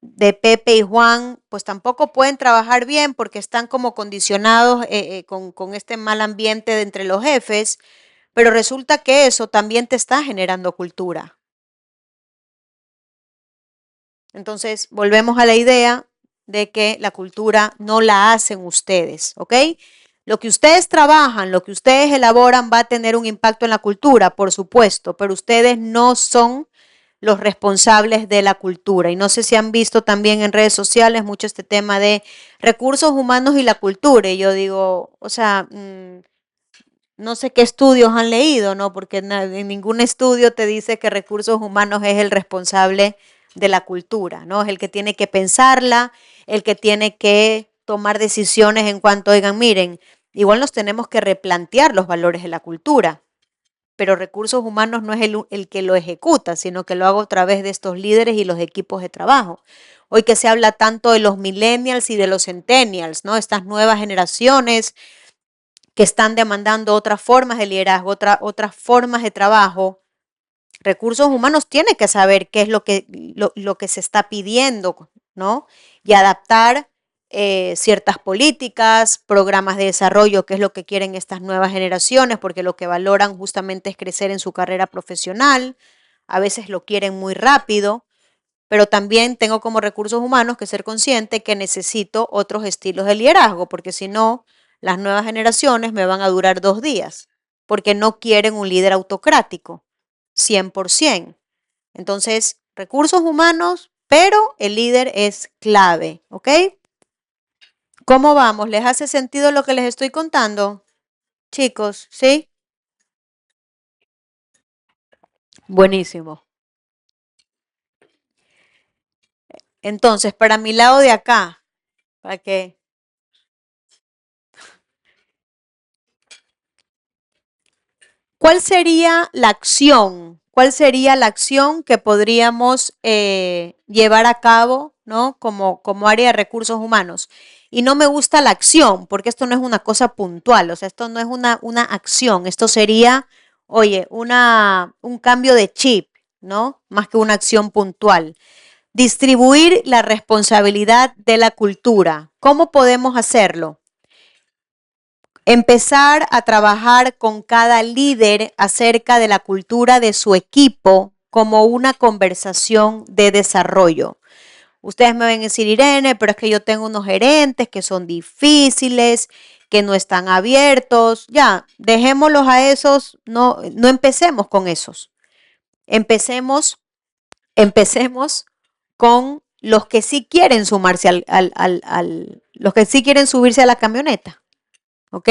de Pepe y Juan pues tampoco pueden trabajar bien porque están como condicionados con este mal ambiente de entre los jefes, pero resulta que eso también te está generando cultura. Entonces volvemos a la idea de que la cultura no la hacen ustedes, ¿ok? Lo que ustedes trabajan, lo que ustedes elaboran va a tener un impacto en la cultura, por supuesto, pero ustedes no son los responsables de la cultura. Y no sé si han visto también en redes sociales mucho este tema de recursos humanos y la cultura. Y yo digo, o sea, no sé qué estudios han leído, ¿no? Porque en ningún estudio te dice que recursos humanos es el responsable de la cultura, ¿no? Es el que tiene que pensarla, el que tiene que tomar decisiones en cuanto, oigan, miren, igual nos tenemos que replantear los valores de la cultura, pero recursos humanos no es el que lo ejecuta, sino que lo hago a través de estos líderes y los equipos de trabajo. Hoy que se habla tanto de los millennials y de los centennials, ¿no? Estas nuevas generaciones que están demandando otras formas de liderazgo, otras formas de trabajo. Recursos humanos tiene que saber qué es lo que se está pidiendo, ¿no? Y adaptar ciertas políticas, programas de desarrollo, que es lo que quieren estas nuevas generaciones, porque lo que valoran justamente es crecer en su carrera profesional. A veces lo quieren muy rápido, pero también tengo como recursos humanos que ser consciente que necesito otros estilos de liderazgo, porque si no, las nuevas generaciones me van a durar 2 días, porque no quieren un líder autocrático, 100%. Entonces, recursos humanos, pero el líder es clave, ¿ok? ¿Cómo vamos? ¿Les hace sentido lo que les estoy contando? Chicos, ¿sí? Buenísimo. Entonces, para mi lado de acá, ¿para qué? ¿Cuál sería la acción? ¿Cuál sería la acción que podríamos llevar a cabo, ¿no? Como área de recursos humanos? Y no me gusta la acción, porque esto no es una cosa puntual, o sea, esto no es una acción, esto sería, oye, un cambio de chip, ¿no? Más que una acción puntual. Distribuir la responsabilidad de la cultura. ¿Cómo podemos hacerlo? Empezar a trabajar con cada líder acerca de la cultura de su equipo como una conversación de desarrollo. Ustedes me ven decir, Irene, pero es que yo tengo unos gerentes que son difíciles, que no están abiertos. Ya, dejémoslos a esos, no empecemos con esos. Empecemos con los que sí quieren sumarse los que sí quieren subirse a la camioneta. ¿Ok?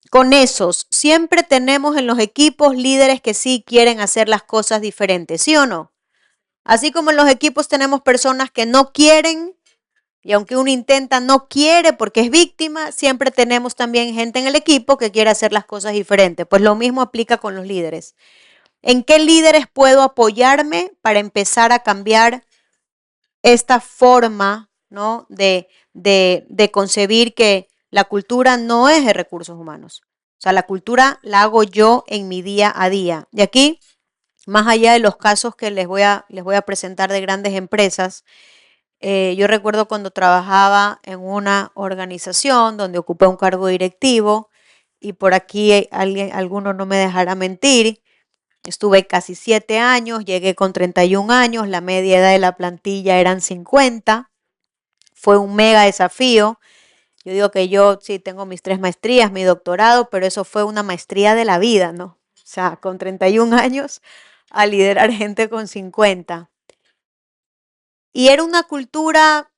Con esos, siempre tenemos en los equipos líderes que sí quieren hacer las cosas diferentes, ¿sí o no? Así como en los equipos tenemos personas que no quieren, y aunque uno intenta, no quiere porque es víctima, siempre tenemos también gente en el equipo que quiere hacer las cosas diferentes. Pues lo mismo aplica con los líderes. ¿En qué líderes puedo apoyarme para empezar a cambiar esta forma, ¿no? de concebir que la cultura no es de recursos humanos? O sea, la cultura la hago yo en mi día a día. Y aquí, más allá de los casos que les voy a presentar de grandes empresas, yo recuerdo cuando trabajaba en una organización donde ocupé un cargo directivo, y por aquí alguno no me dejará mentir, estuve casi 7 años, llegué con 31 años, la media edad de la plantilla eran 50, fue un mega desafío. Yo digo que yo sí tengo mis 3 maestrías, mi doctorado, pero eso fue una maestría de la vida, ¿no? O sea, con 31 años a liderar gente con 50. Y era una cultura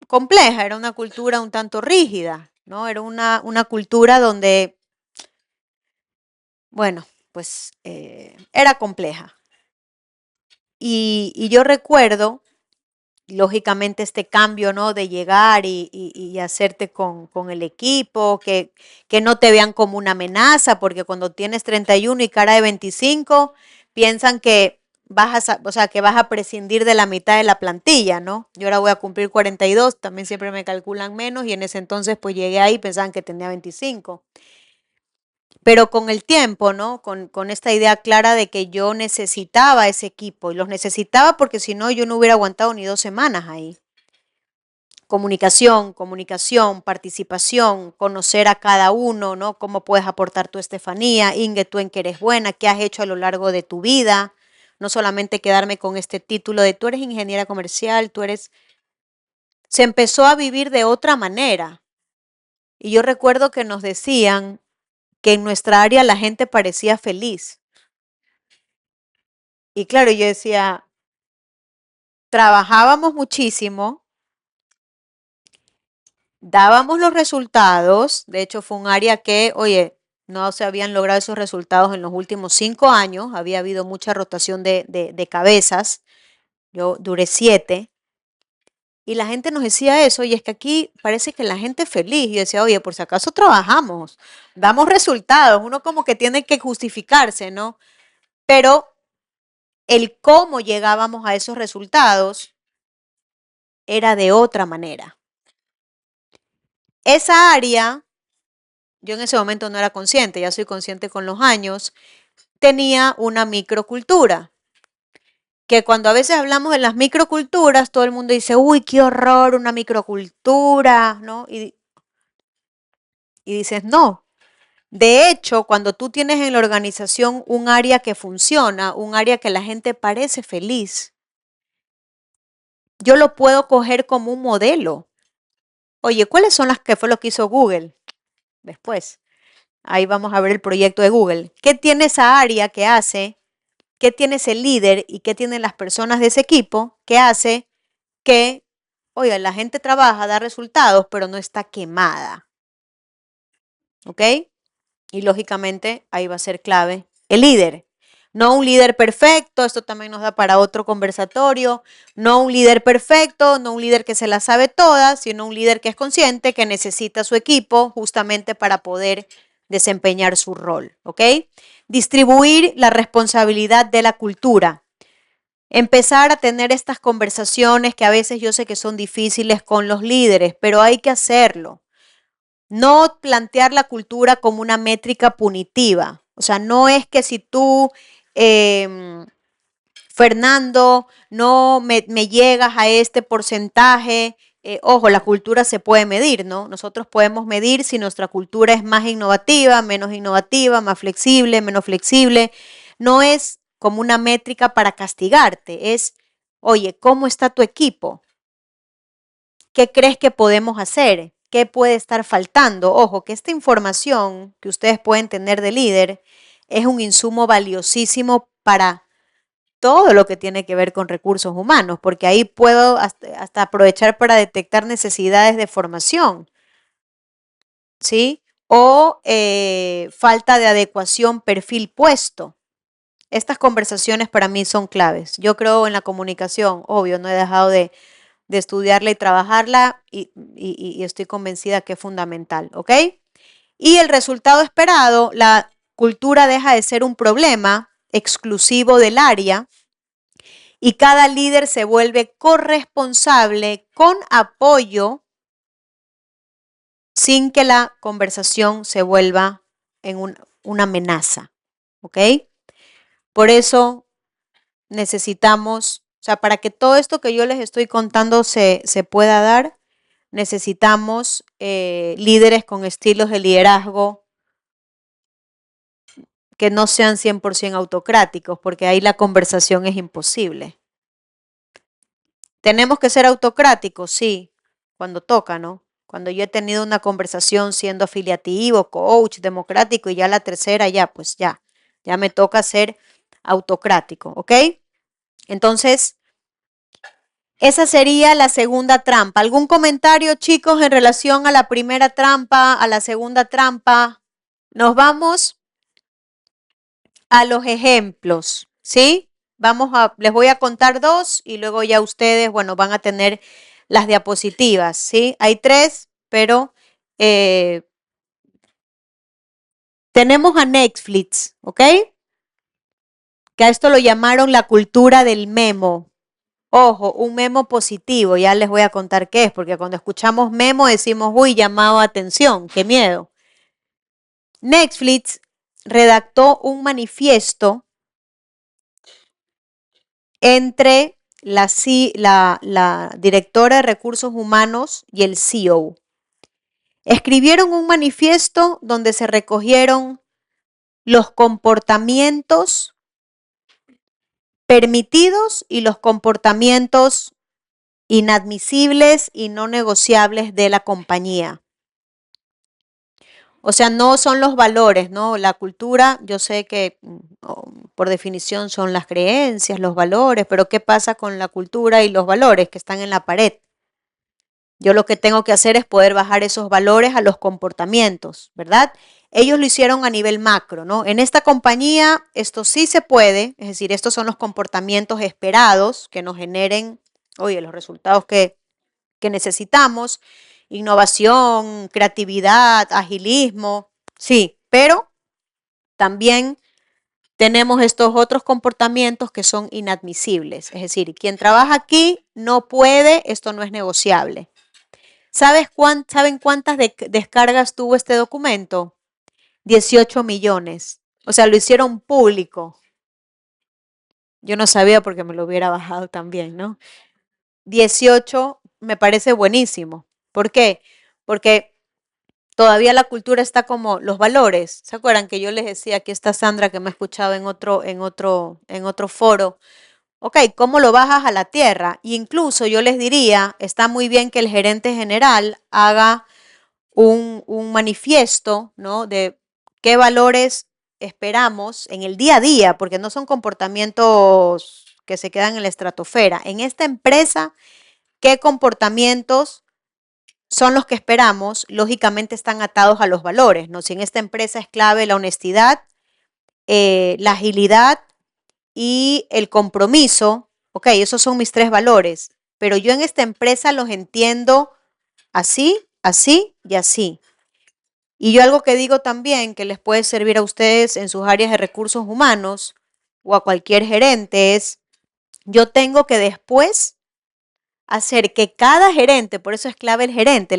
compleja, era una cultura un tanto rígida, ¿no? Era una cultura donde, bueno, pues era compleja. Y yo recuerdo, lógicamente, este cambio, ¿no? De llegar y hacerte con el equipo, que no te vean como una amenaza, porque cuando tienes 31 y cara de 25, piensan que que vas a prescindir de la mitad de la plantilla, ¿no? Yo ahora voy a cumplir 42, también siempre me calculan menos, y en ese entonces pues llegué ahí, pensaban que tenía 25. Pero con el tiempo, ¿no? Con esta idea clara de que yo necesitaba ese equipo, y los necesitaba porque si no yo no hubiera aguantado ni 2 semanas ahí. Comunicación, participación, conocer a cada uno, ¿no? Cómo puedes aportar tú, Estefanía, Inge, tú en qué eres buena, qué has hecho a lo largo de tu vida. No solamente quedarme con este título de tú eres ingeniera comercial, tú eres... Se empezó a vivir de otra manera. Y yo recuerdo que nos decían que en nuestra área la gente parecía feliz. Y claro, yo decía, trabajábamos muchísimo, dábamos los resultados, de hecho fue un área que, oye, no se habían logrado esos resultados en los últimos 5 años, había habido mucha rotación de cabezas, yo duré 7, y la gente nos decía eso, y es que aquí parece que la gente es feliz, y yo decía, oye, por si acaso trabajamos, damos resultados, uno como que tiene que justificarse, ¿no? Pero el cómo llegábamos a esos resultados era de otra manera. Esa área, yo en ese momento no era consciente, ya soy consciente con los años, tenía una microcultura. Que cuando a veces hablamos de las microculturas, todo el mundo dice, uy, qué horror, una microcultura, ¿no? Y dices, no. De hecho, cuando tú tienes en la organización un área que funciona, un área que la gente parece feliz, yo lo puedo coger como un modelo. Oye, ¿cuáles son las que fue lo que hizo Google después? Ahí vamos a ver el proyecto de Google. ¿Qué tiene esa área que hace? ¿Qué tiene ese líder y qué tienen las personas de ese equipo que hace que, oiga, la gente trabaja, da resultados, pero no está quemada? ¿Ok? Y lógicamente ahí va a ser clave el líder. No un líder perfecto, esto también nos da para otro conversatorio, no un líder perfecto, no un líder que se la sabe todas, sino un líder que es consciente que necesita su equipo justamente para poder desempeñar su rol, ¿ok? Distribuir la responsabilidad de la cultura. Empezar a tener estas conversaciones que a veces yo sé que son difíciles con los líderes, pero hay que hacerlo. No plantear la cultura como una métrica punitiva. O sea, no es que si tú, Fernando, no me llegas a este porcentaje, ojo, la cultura se puede medir, ¿no? Nosotros podemos medir si nuestra cultura es más innovativa, menos innovativa, más flexible, menos flexible. No es como una métrica para castigarte. Es, oye, ¿cómo está tu equipo? ¿Qué crees que podemos hacer? ¿Qué puede estar faltando? Ojo, que esta información que ustedes pueden tener de líder es un insumo valiosísimo para todo lo que tiene que ver con recursos humanos, porque ahí puedo hasta aprovechar para detectar necesidades de formación, ¿sí? O falta de adecuación perfil puesto. Estas conversaciones para mí son claves. Yo creo en la comunicación, obvio, no he dejado de estudiarla y trabajarla y estoy convencida que es fundamental, ¿ok? Y el resultado esperado, la cultura deja de ser un problema exclusivo del área y cada líder se vuelve corresponsable con apoyo sin que la conversación se vuelva en una amenaza, ¿ok? Por eso necesitamos, o sea, para que todo esto que yo les estoy contando se pueda dar, necesitamos líderes con estilos de liderazgo que no sean 100% autocráticos, porque ahí la conversación es imposible. ¿Tenemos que ser autocráticos? Sí, cuando toca, ¿no? Cuando yo he tenido una conversación siendo afiliativo, coach, democrático, y ya la tercera, ya, pues ya me toca ser autocrático, ¿ok? Entonces, esa sería la segunda trampa. ¿Algún comentario, chicos, en relación a la primera trampa, a la segunda trampa? Nos vamos a los ejemplos, ¿sí? Les voy a contar dos y luego ya ustedes, bueno, van a tener las diapositivas, ¿sí? Hay tres, pero tenemos a Netflix, ¿ok? Que a esto lo llamaron la cultura del memo. Ojo, un memo positivo, ya les voy a contar qué es, porque cuando escuchamos memo decimos, uy, llamado a atención, qué miedo. Netflix redactó un manifiesto entre la directora de recursos humanos y el CEO. Escribieron un manifiesto donde se recogieron los comportamientos permitidos y los comportamientos inadmisibles y no negociables de la compañía. O sea, no son los valores, ¿no? La cultura, yo sé que por definición son las creencias, los valores, pero ¿qué pasa con la cultura y los valores que están en la pared? Yo lo que tengo que hacer es poder bajar esos valores a los comportamientos, ¿verdad? Ellos lo hicieron a nivel macro, ¿no? En esta compañía esto sí se puede, es decir, estos son los comportamientos esperados que nos generen, oye, los resultados que necesitamos, innovación, creatividad, agilismo, sí, pero también tenemos estos otros comportamientos que son inadmisibles, es decir, quien trabaja aquí no puede, esto no es negociable. ¿Saben cuántas descargas tuvo este documento? 18 millones. O sea, lo hicieron público. Yo no sabía porque me lo hubiera bajado también, ¿no? 18 me parece buenísimo. ¿Por qué? Porque todavía la cultura está como los valores. ¿Se acuerdan que yo les decía, aquí está Sandra que me ha escuchado en otro foro? Ok, ¿cómo lo bajas a la tierra? Y incluso yo les diría, está muy bien que el gerente general haga un manifiesto, ¿no? De qué valores esperamos en el día a día, porque no son comportamientos que se quedan en la estratosfera. En esta empresa, ¿qué comportamientos son los que esperamos? Lógicamente están atados a los valores, ¿no? Si en esta empresa es clave la honestidad, la agilidad y el compromiso, ok, esos son mis tres valores, pero yo en esta empresa los entiendo así, así y así. Y yo algo que digo también que les puede servir a ustedes en sus áreas de recursos humanos o a cualquier gerente es, yo tengo que después hacer que cada gerente, por eso es clave el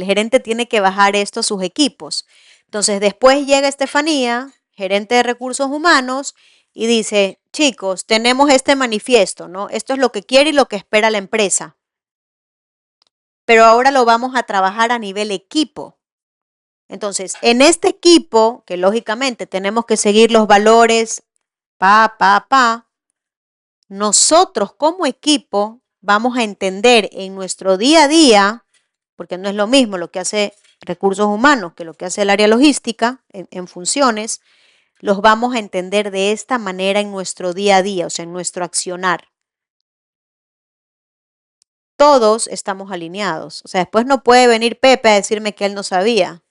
gerente tiene que bajar esto a sus equipos. Entonces después llega Estefanía, gerente de recursos humanos, y dice, chicos, tenemos este manifiesto, ¿no? Esto es lo que quiere y lo que espera la empresa. Pero ahora lo vamos a trabajar a nivel equipo. Entonces, en este equipo, que lógicamente tenemos que seguir los valores, nosotros como equipo vamos a entender en nuestro día a día, porque no es lo mismo lo que hace recursos humanos que lo que hace el área logística en funciones, los vamos a entender de esta manera en nuestro día a día, o sea, en nuestro accionar. Todos estamos alineados. O sea, después no puede venir Pepe a decirme que él no sabía.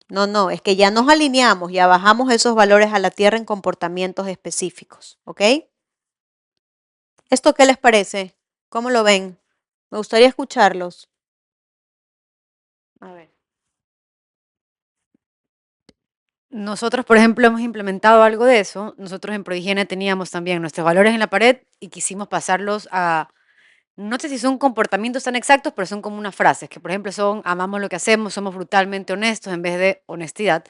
No, no, es que ya nos alineamos, ya bajamos esos valores a la tierra en comportamientos específicos, ¿ok? ¿Esto qué les parece? ¿Cómo lo ven? Me gustaría escucharlos. A ver. Nosotros, por ejemplo, hemos implementado algo de eso. Nosotros en Prohigiene teníamos también nuestros valores en la pared y quisimos pasarlos a, no sé si son comportamientos tan exactos, pero son como unas frases, que por ejemplo son, amamos lo que hacemos, somos brutalmente honestos en vez de honestidad.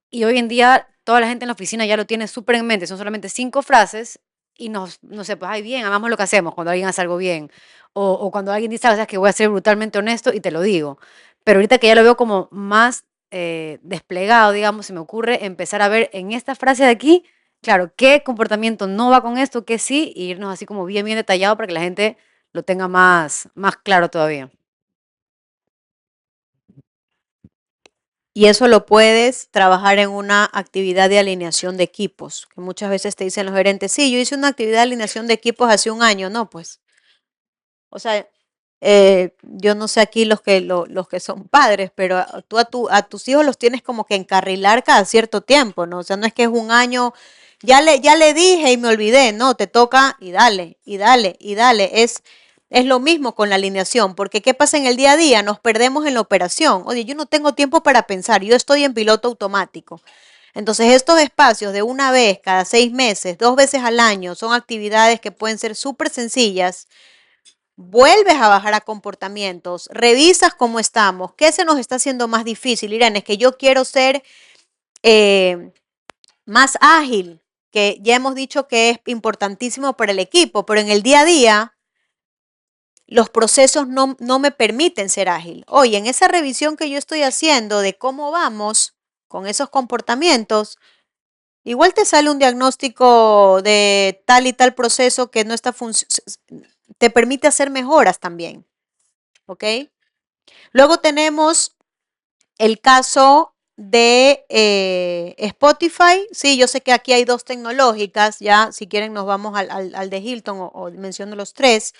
Y hoy en día toda la gente en la oficina ya lo tiene súper en mente, son solamente 5 frases y no sé, pues, ay, bien, amamos lo que hacemos cuando alguien hace algo bien. O cuando alguien dice, sabes que voy a ser brutalmente honesto y te lo digo. Pero ahorita que ya lo veo como más desplegado, digamos, se me ocurre empezar a ver en esta frase de aquí, claro, qué comportamiento no va con esto, qué sí, y irnos así como bien, bien detallado para que la gente lo tenga más claro todavía. Y eso lo puedes trabajar en una actividad de alineación de equipos, que muchas veces te dicen los gerentes, sí, yo hice una actividad de alineación de equipos hace un año, no, pues. O sea, yo no sé aquí los que son padres, pero tú a tus hijos los tienes como que encarrilar cada cierto tiempo, ¿no? O sea, no es que es un año, ya le dije y me olvidé, no, te toca y dale, y dale, y dale. Es lo mismo con la alineación, porque ¿qué pasa en el día a día? Nos perdemos en la operación. Oye, yo no tengo tiempo para pensar, yo estoy en piloto automático. Entonces, estos espacios de una vez cada 6 meses, 2 veces al año, son actividades que pueden ser súper sencillas. Vuelves a bajar a comportamientos, revisas cómo estamos, qué se nos está haciendo más difícil. Irene, es que yo quiero ser eh, más ágil, que ya hemos dicho que es importantísimo para el equipo, pero en el día a día los procesos no me permiten ser ágil. Oye, en esa revisión que yo estoy haciendo de cómo vamos con esos comportamientos, igual te sale un diagnóstico de tal y tal proceso que no está te permite hacer mejoras también. ¿Ok? Luego tenemos el caso de Spotify. Sí, yo sé que aquí hay 2 tecnológicas. Ya, si quieren, nos vamos al de Hilton o menciono los 3.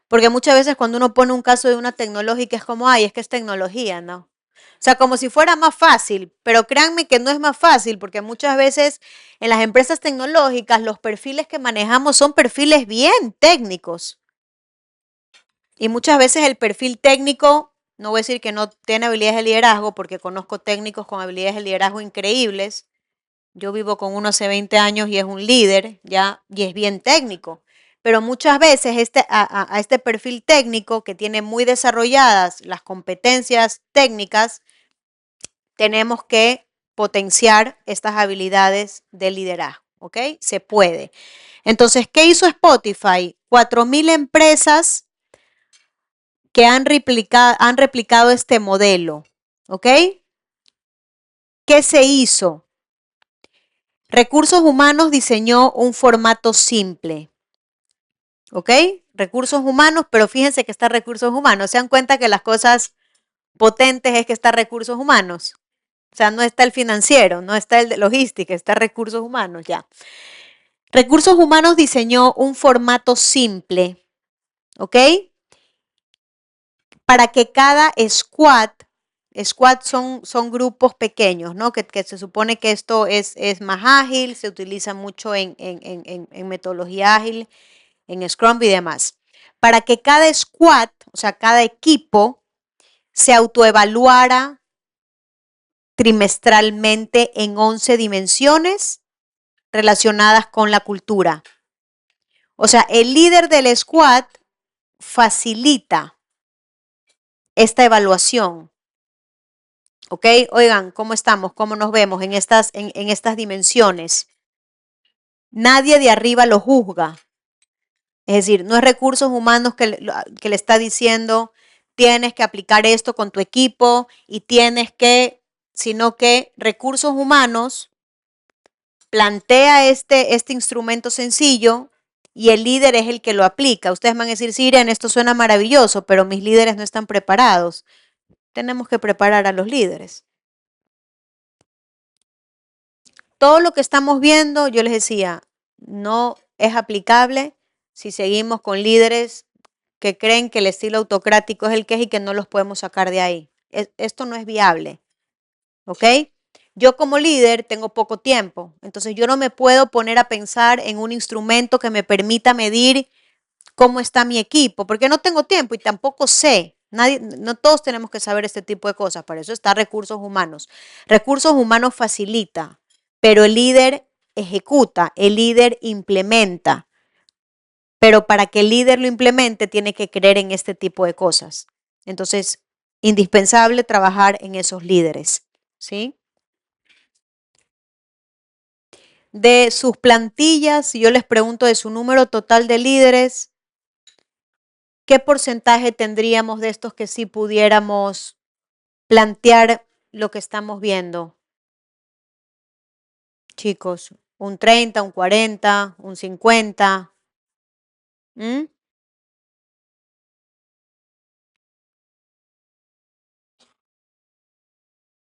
Porque muchas veces cuando uno pone un caso de una tecnológica es como, ay, es que es tecnología, ¿no? O sea, como si fuera más fácil, pero créanme que no es más fácil, porque muchas veces en las empresas tecnológicas los perfiles que manejamos son perfiles bien técnicos. Y muchas veces el perfil técnico, no voy a decir que no tiene habilidades de liderazgo, porque conozco técnicos con habilidades de liderazgo increíbles. Yo vivo con uno hace 20 años y es un líder, ya, y es bien técnico. Pero muchas veces a este perfil técnico que tiene muy desarrolladas las competencias técnicas, tenemos que potenciar estas habilidades de liderazgo, ¿ok? Se puede. Entonces, ¿qué hizo Spotify? 4.000 empresas que han replicado este modelo, ¿ok? ¿Qué se hizo? Recursos Humanos diseñó un formato simple, ¿ok? Recursos Humanos, pero fíjense que está Recursos Humanos. ¿Se dan cuenta que las cosas potentes es que está Recursos Humanos? O sea, no está el financiero, no está el de logística, está Recursos Humanos ya. Recursos Humanos diseñó un formato simple, ¿ok? Para que cada squad son grupos pequeños, ¿no? Que se supone que esto es más ágil, se utiliza mucho en metodología ágil, en Scrum y demás. Para que cada squad, o sea, cada equipo, se autoevaluara trimestralmente en 11 dimensiones relacionadas con la cultura. O sea, el líder del squad facilita esta evaluación. ¿Ok? Oigan, ¿cómo estamos? ¿Cómo nos vemos en estas dimensiones? Nadie de arriba lo juzga. Es decir, no es recursos humanos que le está diciendo, tienes que aplicar esto con tu equipo y tienes que, sino que recursos humanos plantea este instrumento sencillo y el líder es el que lo aplica. Ustedes van a decir, sí, Irene, esto suena maravilloso, pero mis líderes no están preparados. Tenemos que preparar a los líderes. Todo lo que estamos viendo, yo les decía, no es aplicable si seguimos con líderes que creen que el estilo autocrático es el que es y que no los podemos sacar de ahí. Esto no es viable, ¿ok? Yo como líder tengo poco tiempo, entonces yo no me puedo poner a pensar en un instrumento que me permita medir cómo está mi equipo, porque no tengo tiempo y tampoco sé. No todos tenemos que saber este tipo de cosas, para eso está recursos humanos. Recursos humanos facilita, pero el líder ejecuta, el líder implementa. Pero para que el líder lo implemente, tiene que creer en este tipo de cosas. Entonces, indispensable trabajar en esos líderes, ¿sí? De sus plantillas, si yo les pregunto de su número total de líderes, ¿qué porcentaje tendríamos de estos que sí pudiéramos plantear lo que estamos viendo? Chicos, un 30, un 40, un 50. ¿Mm?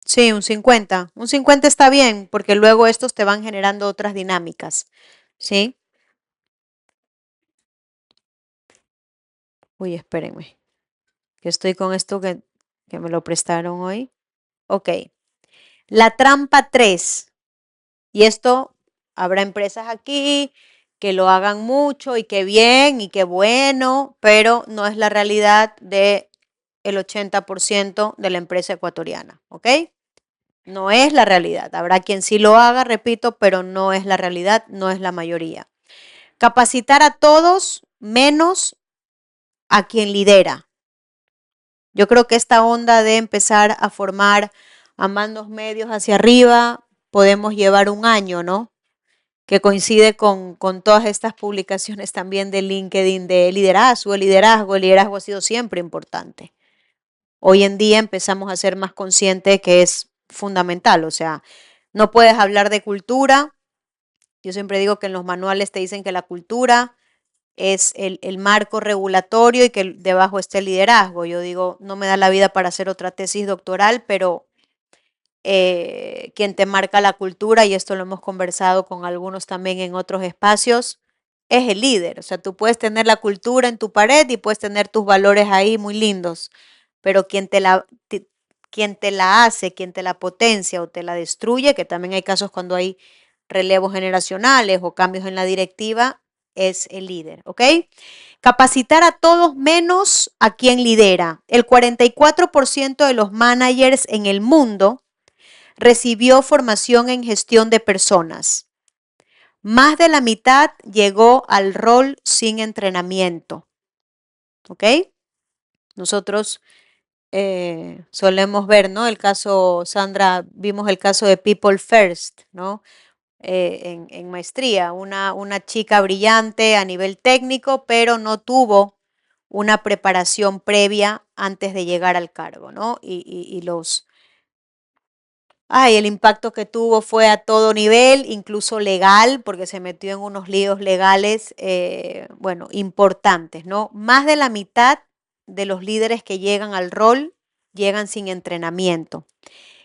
Sí, un 50. Un 50 está bien, porque luego estos te van generando otras dinámicas. ¿Sí? Uy, espérenme, que estoy con esto que me lo prestaron hoy. Ok. La trampa 3. Y esto, habrá empresas aquí que lo hagan mucho y que bien y que bueno, pero no es la realidad del 80% de la empresa ecuatoriana, ¿ok? No es la realidad. Habrá quien sí lo haga, repito, pero no es la realidad, no es la mayoría. Capacitar a todos menos a quien lidera. Yo creo que esta onda de empezar a formar a mandos medios hacia arriba, podemos llevar un año, ¿no? Que coincide con todas estas publicaciones también de LinkedIn de liderazgo. El liderazgo ha sido siempre importante. Hoy en día empezamos a ser más conscientes que es fundamental, o sea, no puedes hablar de cultura. Yo siempre digo que en los manuales te dicen que la cultura es el marco regulatorio y que debajo está el liderazgo. Yo digo, no me da la vida para hacer otra tesis doctoral, pero quien te marca la cultura, y esto lo hemos conversado con algunos también en otros espacios, es el líder. O sea, tú puedes tener la cultura en tu pared y puedes tener tus valores ahí muy lindos, pero quien te la hace, quien te la potencia o te la destruye, que también hay casos cuando hay relevos generacionales o cambios en la directiva, es el líder, ¿ok? Capacitar a todos menos a quien lidera. El 44% de los managers en el mundo recibió formación en gestión de personas. Más de la mitad llegó al rol sin entrenamiento. ¿Ok? Nosotros solemos ver, ¿no? El caso, Sandra, vimos el caso de People First, ¿no? En maestría, una chica brillante a nivel técnico, pero no tuvo una preparación previa antes de llegar al cargo, ¿no? Y el impacto que tuvo fue a todo nivel, incluso legal, porque se metió en unos líos legales, bueno, importantes, ¿no? Más de la mitad de los líderes que llegan al rol llegan sin entrenamiento.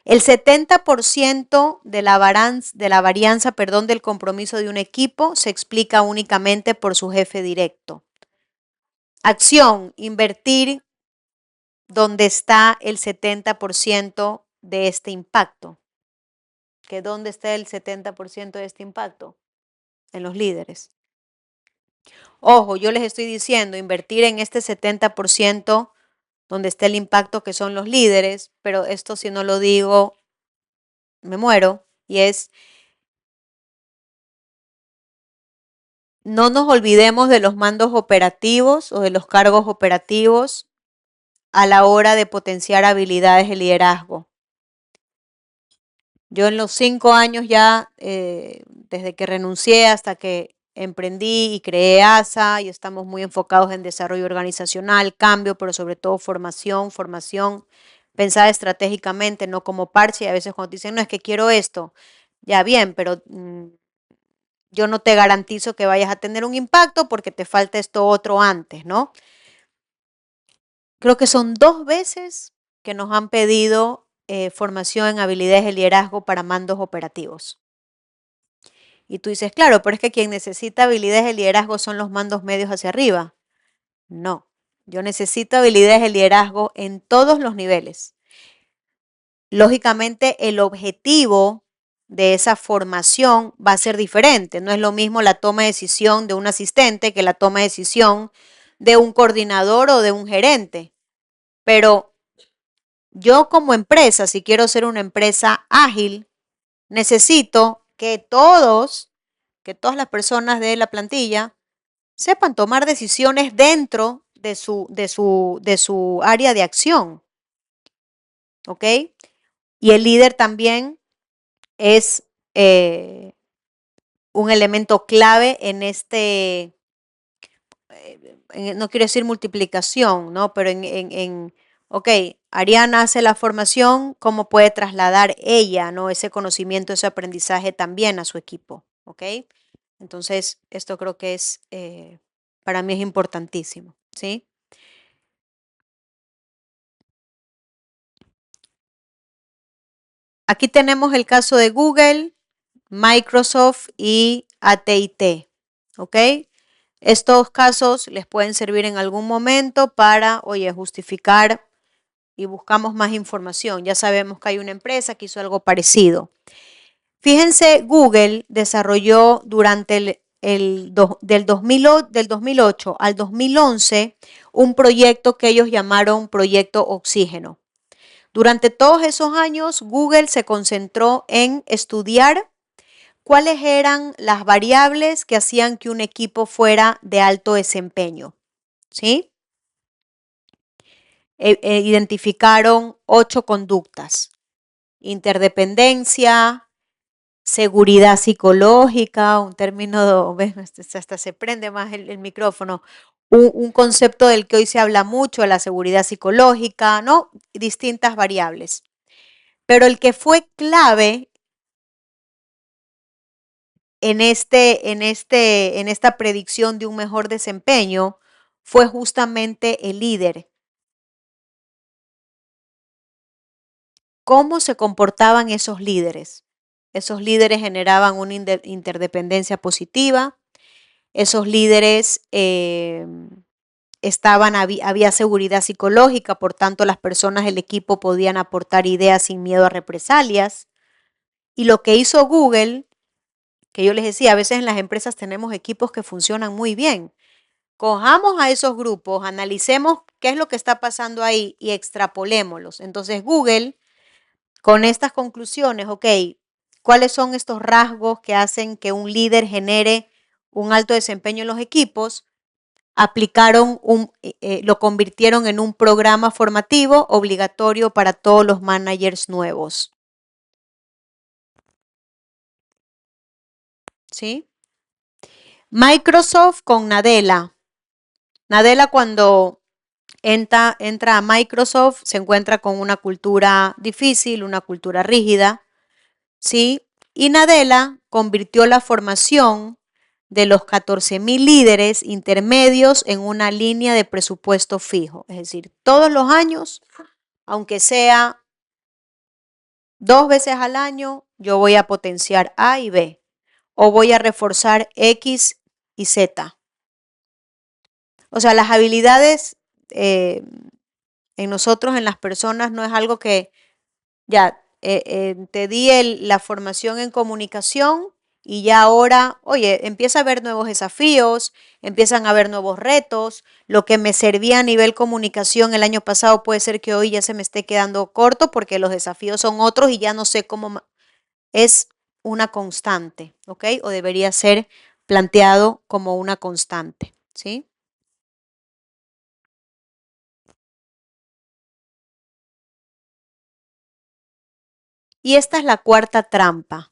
El 70% de la varianza, del compromiso de un equipo se explica únicamente por su jefe directo. Acción, invertir donde está el 70% de este impacto. ¿Que dónde está el 70% de este impacto? En los líderes. Ojo, yo les estoy diciendo invertir en este 70% donde está el impacto, que son los líderes, pero esto si no lo digo, me muero, y es, no nos olvidemos de los mandos operativos o de los cargos operativos a la hora de potenciar habilidades de liderazgo. Yo en los 5 años ya, desde que renuncié hasta que emprendí y creé ASA, y estamos muy enfocados en desarrollo organizacional, cambio, pero sobre todo formación, pensada estratégicamente, no como parche. Y a veces cuando te dicen, no, es que quiero esto, ya bien, pero yo no te garantizo que vayas a tener un impacto porque te falta esto otro antes, ¿no? Creo que son 2 veces que nos han pedido formación en habilidades de liderazgo para mandos operativos. Y tú dices, claro, pero es que quien necesita habilidades de liderazgo son los mandos medios hacia arriba. No, yo necesito habilidades de liderazgo en todos los niveles. Lógicamente, el objetivo de esa formación va a ser diferente. No es lo mismo la toma de decisión de un asistente que la toma de decisión de un coordinador o de un gerente. Pero yo como empresa, si quiero ser una empresa ágil, necesito que todas las personas de la plantilla sepan tomar decisiones dentro de su área de acción. ¿Ok? Y el líder también es un elemento clave en no quiero decir multiplicación, ¿no? Pero ok, Ariana hace la formación, ¿cómo puede trasladar ella, ¿no? Ese conocimiento, ese aprendizaje también a su equipo, ¿ok? Entonces, esto creo que para mí es importantísimo, ¿sí? Aquí tenemos el caso de Google, Microsoft y AT&T, ¿ok? Estos casos les pueden servir en algún momento para, oye, justificar y buscamos más información. Ya sabemos que hay una empresa que hizo algo parecido. Fíjense, Google desarrolló durante del 2008 al 2011 un proyecto que ellos llamaron Proyecto Oxígeno. Durante todos esos años, Google se concentró en estudiar cuáles eran las variables que hacían que un equipo fuera de alto desempeño. ¿Sí? Identificaron 8 conductas: interdependencia, seguridad psicológica, un término, ¿ves? Hasta se prende más el micrófono, un concepto del que hoy se habla mucho, la seguridad psicológica, ¿no? Distintas variables. Pero el que fue clave en esta predicción de un mejor desempeño fue justamente el líder. ¿Cómo se comportaban esos líderes? Esos líderes generaban una interdependencia positiva, esos líderes había seguridad psicológica, por tanto las personas del equipo podían aportar ideas sin miedo a represalias. Y lo que hizo Google, que yo les decía, a veces en las empresas tenemos equipos que funcionan muy bien. Cojamos a esos grupos, analicemos qué es lo que está pasando ahí y extrapolémoslos. Entonces Google, con estas conclusiones, ok, ¿cuáles son estos rasgos que hacen que un líder genere un alto desempeño en los equipos? Lo convirtieron en un programa formativo obligatorio para todos los managers nuevos. ¿Sí? Microsoft con Nadella. Nadella, cuando entra a Microsoft, se encuentra con una cultura difícil, una cultura rígida, ¿sí? Y Nadella convirtió la formación de los 14,000 líderes intermedios en una línea de presupuesto fijo. Es decir, todos los años, aunque sea 2 veces al año, yo voy a potenciar A y B, o voy a reforzar X y Z. O sea, las habilidades en nosotros, en las personas, no es algo que ya te di la formación en comunicación y ya ahora, oye, empieza a haber nuevos desafíos, empiezan a haber nuevos retos. Lo que me servía a nivel comunicación el año pasado puede ser que hoy ya se me esté quedando corto porque los desafíos son otros y ya no sé cómo. Es una constante, ¿ok? O debería ser planteado como una constante, ¿sí? Y esta es la cuarta trampa.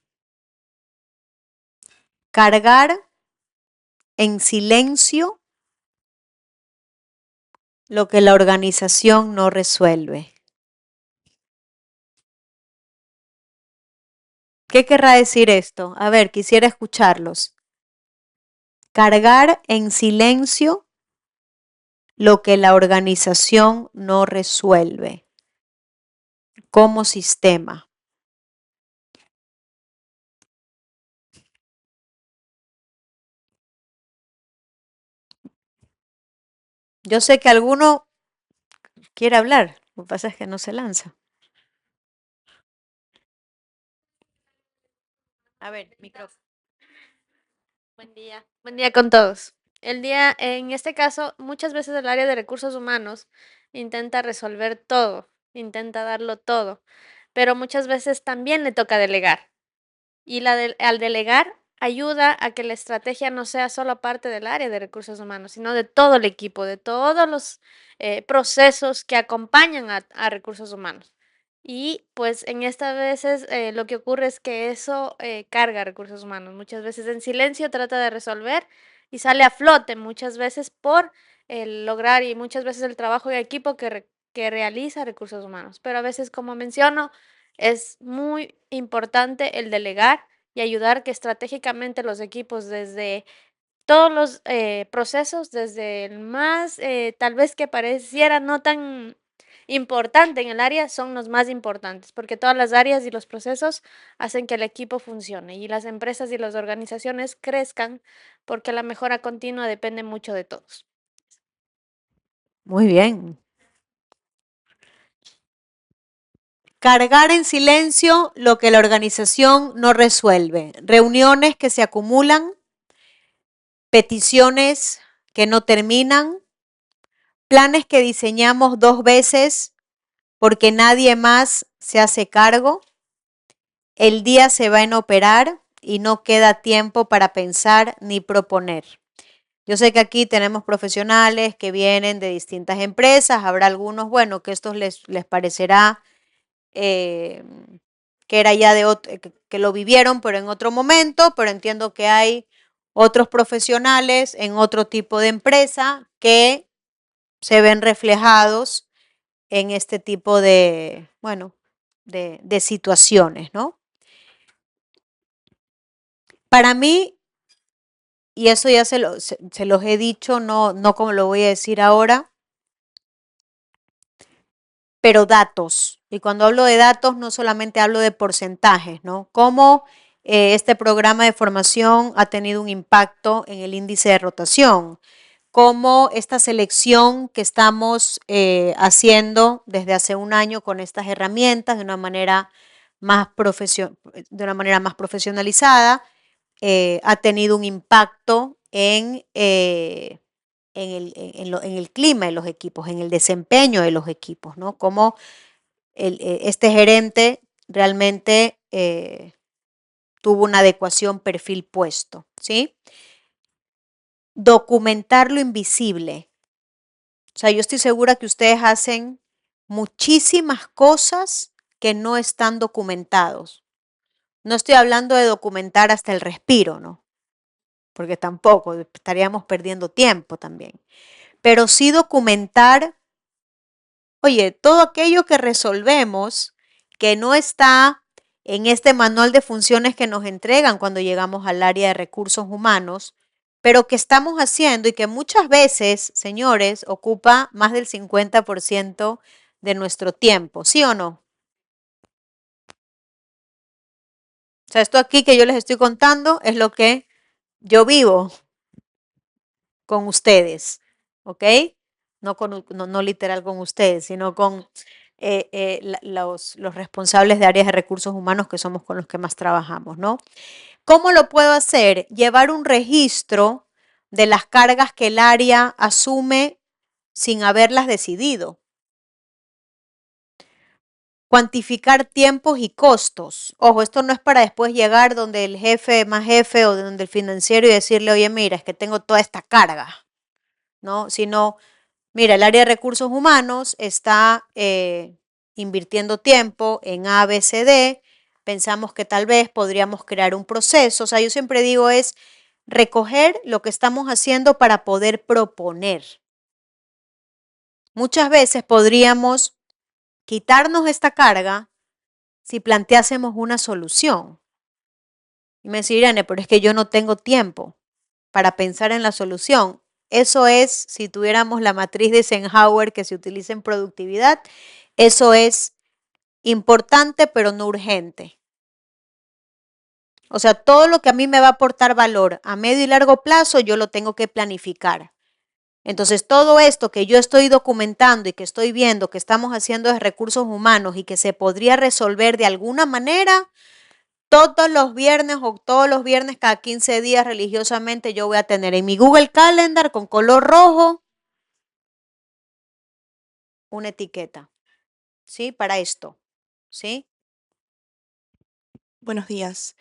Cargar en silencio lo que la organización no resuelve. ¿Qué querrá decir esto? A ver, quisiera escucharlos. Cargar en silencio lo que la organización no resuelve como sistema. Yo sé que alguno quiere hablar, lo que pasa es que no se lanza. A ver, micrófono. Buen día con todos. En este caso, muchas veces el área de recursos humanos intenta resolver todo, intenta darlo todo, pero muchas veces también le toca delegar. Y al delegar ayuda a que la estrategia no sea solo parte del área de recursos humanos, sino de todo el equipo, de todos los procesos que acompañan a recursos humanos. Y pues en estas veces lo que ocurre es que eso carga a recursos humanos. Muchas veces en silencio trata de resolver y sale a flote muchas veces por el lograr y muchas veces el trabajo de equipo que realiza recursos humanos. Pero a veces, como menciono, es muy importante el delegar y ayudar que estratégicamente los equipos desde todos los procesos, desde el más tal vez que pareciera no tan importante en el área, son los más importantes, porque todas las áreas y los procesos hacen que el equipo funcione y las empresas y las organizaciones crezcan porque la mejora continua depende mucho de todos. Muy bien. Cargar en silencio lo que la organización no resuelve. Reuniones que se acumulan, peticiones que no terminan, planes que diseñamos 2 veces porque nadie más se hace cargo. El día se va en operar y no queda tiempo para pensar ni proponer. Yo sé que aquí tenemos profesionales que vienen de distintas empresas, habrá algunos, bueno, que esto les parecerá que era ya que lo vivieron, pero en otro momento, pero entiendo que hay otros profesionales en otro tipo de empresa que se ven reflejados en este tipo de, bueno, de situaciones, ¿no? Para mí, y eso ya se los he dicho, no como lo voy a decir ahora, pero datos. Y cuando hablo de datos, no solamente hablo de porcentajes, ¿no? Cómo este programa de formación ha tenido un impacto en el índice de rotación, cómo esta selección que estamos haciendo desde hace un año con estas herramientas de una manera más, profesionalizada ha tenido un impacto en el clima de los equipos, en el desempeño de los equipos, ¿no? Cómo este gerente realmente tuvo una adecuación perfil puesto, ¿sí? Documentar lo invisible. O sea, yo estoy segura que ustedes hacen muchísimas cosas que no están documentados. No estoy hablando de documentar hasta el respiro, ¿no? Porque tampoco, estaríamos perdiendo tiempo también. Pero sí documentar, oye, todo aquello que resolvemos que no está en este manual de funciones que nos entregan cuando llegamos al área de recursos humanos, pero que estamos haciendo y que muchas veces, señores, ocupa más del 50% de nuestro tiempo, ¿sí o no? O sea, esto aquí que yo les estoy contando es lo que yo vivo con ustedes, ¿ok? No literal con ustedes, sino con los responsables de áreas de recursos humanos que somos con los que más trabajamos, ¿no? ¿Cómo lo puedo hacer? Llevar un registro de las cargas que el área asume sin haberlas decidido. Cuantificar tiempos y costos. Ojo, esto no es para después llegar donde el jefe más jefe o donde el financiero y decirle, oye, mira, es que tengo toda esta carga, ¿no? Sino, mira, el área de recursos humanos está invirtiendo tiempo en A, B, C, D. Pensamos que tal vez podríamos crear un proceso. O sea, yo siempre digo es recoger lo que estamos haciendo para poder proponer. Muchas veces podríamos quitarnos esta carga si planteásemos una solución. Y me decís, Irene, pero es que yo no tengo tiempo. para pensar en la solución. Eso es, si tuviéramos la matriz de Eisenhower que se utiliza en productividad, eso es importante pero no urgente. O sea, todo lo que a mí me va a aportar valor a medio y largo plazo, yo lo tengo que planificar. Entonces, todo esto que yo estoy documentando y que estoy viendo que estamos haciendo de recursos humanos y que se podría resolver de alguna manera, todos los viernes o todos los viernes cada 15 días religiosamente yo voy a tener en mi Google Calendar con color rojo una etiqueta, ¿sí? Para esto, ¿sí? Buenos días.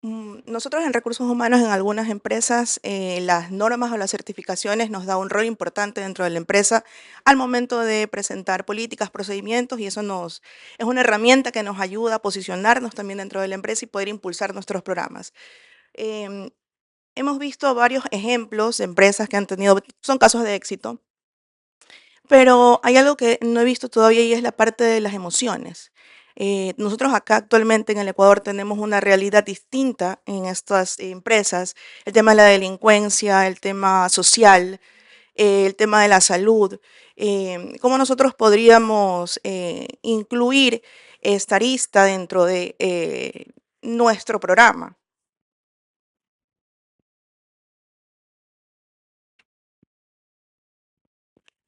Nosotros en recursos humanos en algunas empresas, las normas o las certificaciones nos da un rol importante dentro de la empresa al momento de presentar políticas, procedimientos, y eso es una herramienta que nos ayuda a posicionarnos también dentro de la empresa y poder impulsar nuestros programas. Em, Hemos visto varios ejemplos de empresas que han tenido, son casos de éxito, pero hay algo que no he visto todavía y es la parte de las emociones. Nosotros acá actualmente en el Ecuador tenemos una realidad distinta en estas empresas, el tema de la delincuencia, el tema social, el tema de la salud. ¿Cómo nosotros podríamos incluir esta arista dentro de nuestro programa?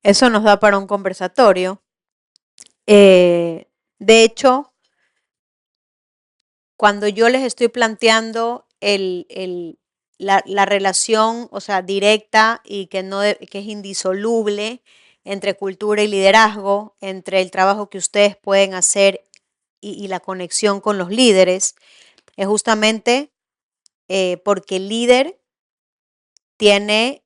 Eso nos da para un conversatorio. De hecho, cuando yo les estoy planteando la relación, o sea, directa y que es indisoluble entre cultura y liderazgo, entre el trabajo que ustedes pueden hacer y la conexión con los líderes, es justamente porque el líder tiene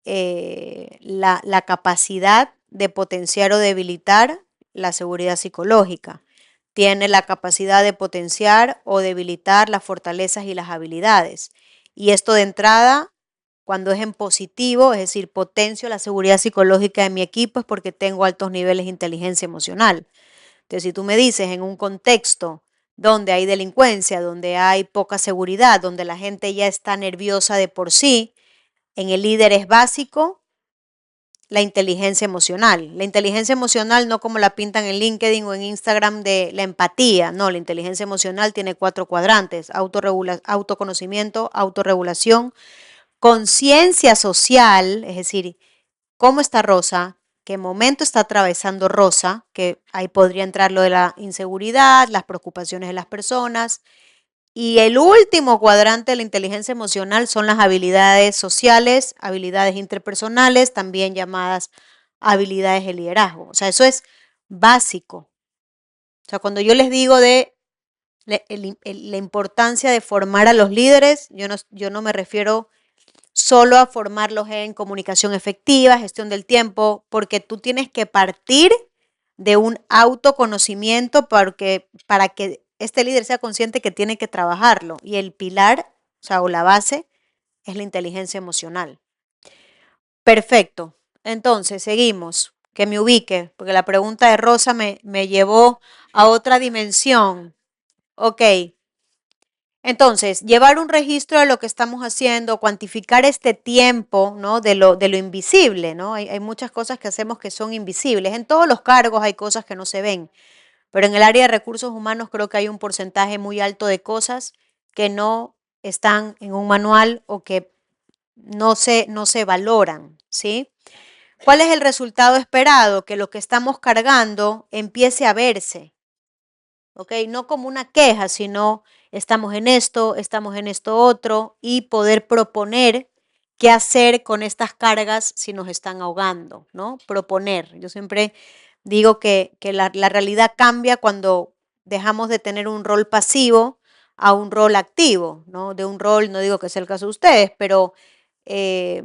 la capacidad de potenciar o debilitar la seguridad psicológica. Tiene la capacidad de potenciar o debilitar las fortalezas y las habilidades. Y esto de entrada, cuando es en positivo, es decir, potencio la seguridad psicológica de mi equipo, es porque tengo altos niveles de inteligencia emocional. Entonces, si tú me dices en un contexto donde hay delincuencia, donde hay poca seguridad, donde la gente ya está nerviosa de por sí, en el líder es básico la inteligencia emocional. La inteligencia emocional no como la pintan en LinkedIn o en Instagram de la empatía, no, la inteligencia emocional tiene 4 cuadrantes: autoconocimiento, autorregulación, conciencia social, es decir, cómo está Rosa, qué momento está atravesando Rosa, que ahí podría entrar lo de la inseguridad, las preocupaciones de las personas. Y el último cuadrante de la inteligencia emocional son las habilidades sociales, habilidades interpersonales, también llamadas habilidades de liderazgo. O sea, eso es básico. O sea, cuando yo les digo de la importancia de formar a los líderes, yo no me refiero solo a formarlos en comunicación efectiva, gestión del tiempo, porque tú tienes que partir de un autoconocimiento para que este líder sea consciente que tiene que trabajarlo. Y el pilar, o sea, o la base, es la inteligencia emocional. Perfecto. Entonces, seguimos. Que me ubique, porque la pregunta de Rosa me llevó a otra dimensión. Ok. Entonces, llevar un registro de lo que estamos haciendo, cuantificar este tiempo, ¿no? de lo invisible, ¿no? Hay muchas cosas que hacemos que son invisibles. En todos los cargos hay cosas que no se ven, pero en el área de recursos humanos creo que hay un porcentaje muy alto de cosas que no están en un manual o que no se valoran, ¿sí? ¿Cuál es el resultado esperado? Que lo que estamos cargando empiece a verse, ¿ok? No como una queja, sino estamos en esto otro, y poder proponer qué hacer con estas cargas si nos están ahogando, ¿no? Proponer. Yo siempre digo que la realidad cambia cuando dejamos de tener un rol pasivo a un rol activo, ¿no? De un rol, no digo que sea el caso de ustedes, pero eh,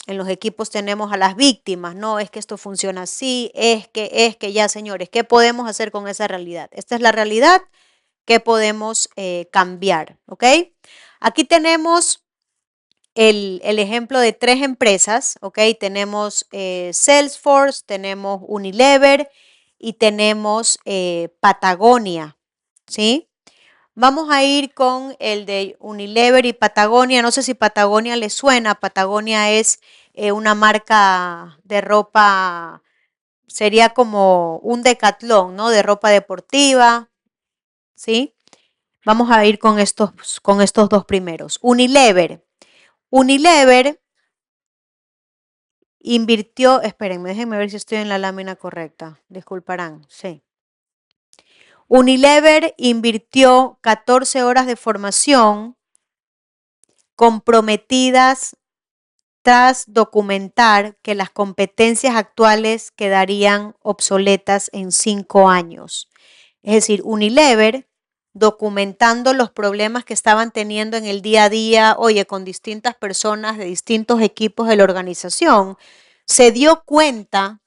en los equipos tenemos a las víctimas, no, es que esto funciona así, es que ya, señores, ¿qué podemos hacer con esa realidad? Esta es la realidad que podemos cambiar, ¿ok? Aquí tenemos el ejemplo de 3 empresas, ¿ok? Tenemos Salesforce, tenemos Unilever y tenemos Patagonia, ¿sí? Vamos a ir con el de Unilever y Patagonia. No sé si Patagonia les suena. Patagonia es una marca de ropa, sería como un Decathlon, ¿no? De ropa deportiva, ¿sí? Vamos a ir con estos dos primeros. Unilever. Unilever invirtió, espérenme, déjenme ver si estoy en la lámina correcta. Disculparán, sí. Unilever invirtió 14 horas de formación comprometidas tras documentar que las competencias actuales quedarían obsoletas en 5 años. Es decir, Unilever, documentando los problemas que estaban teniendo en el día a día, oye, con distintas personas de distintos equipos de la organización, se dio cuenta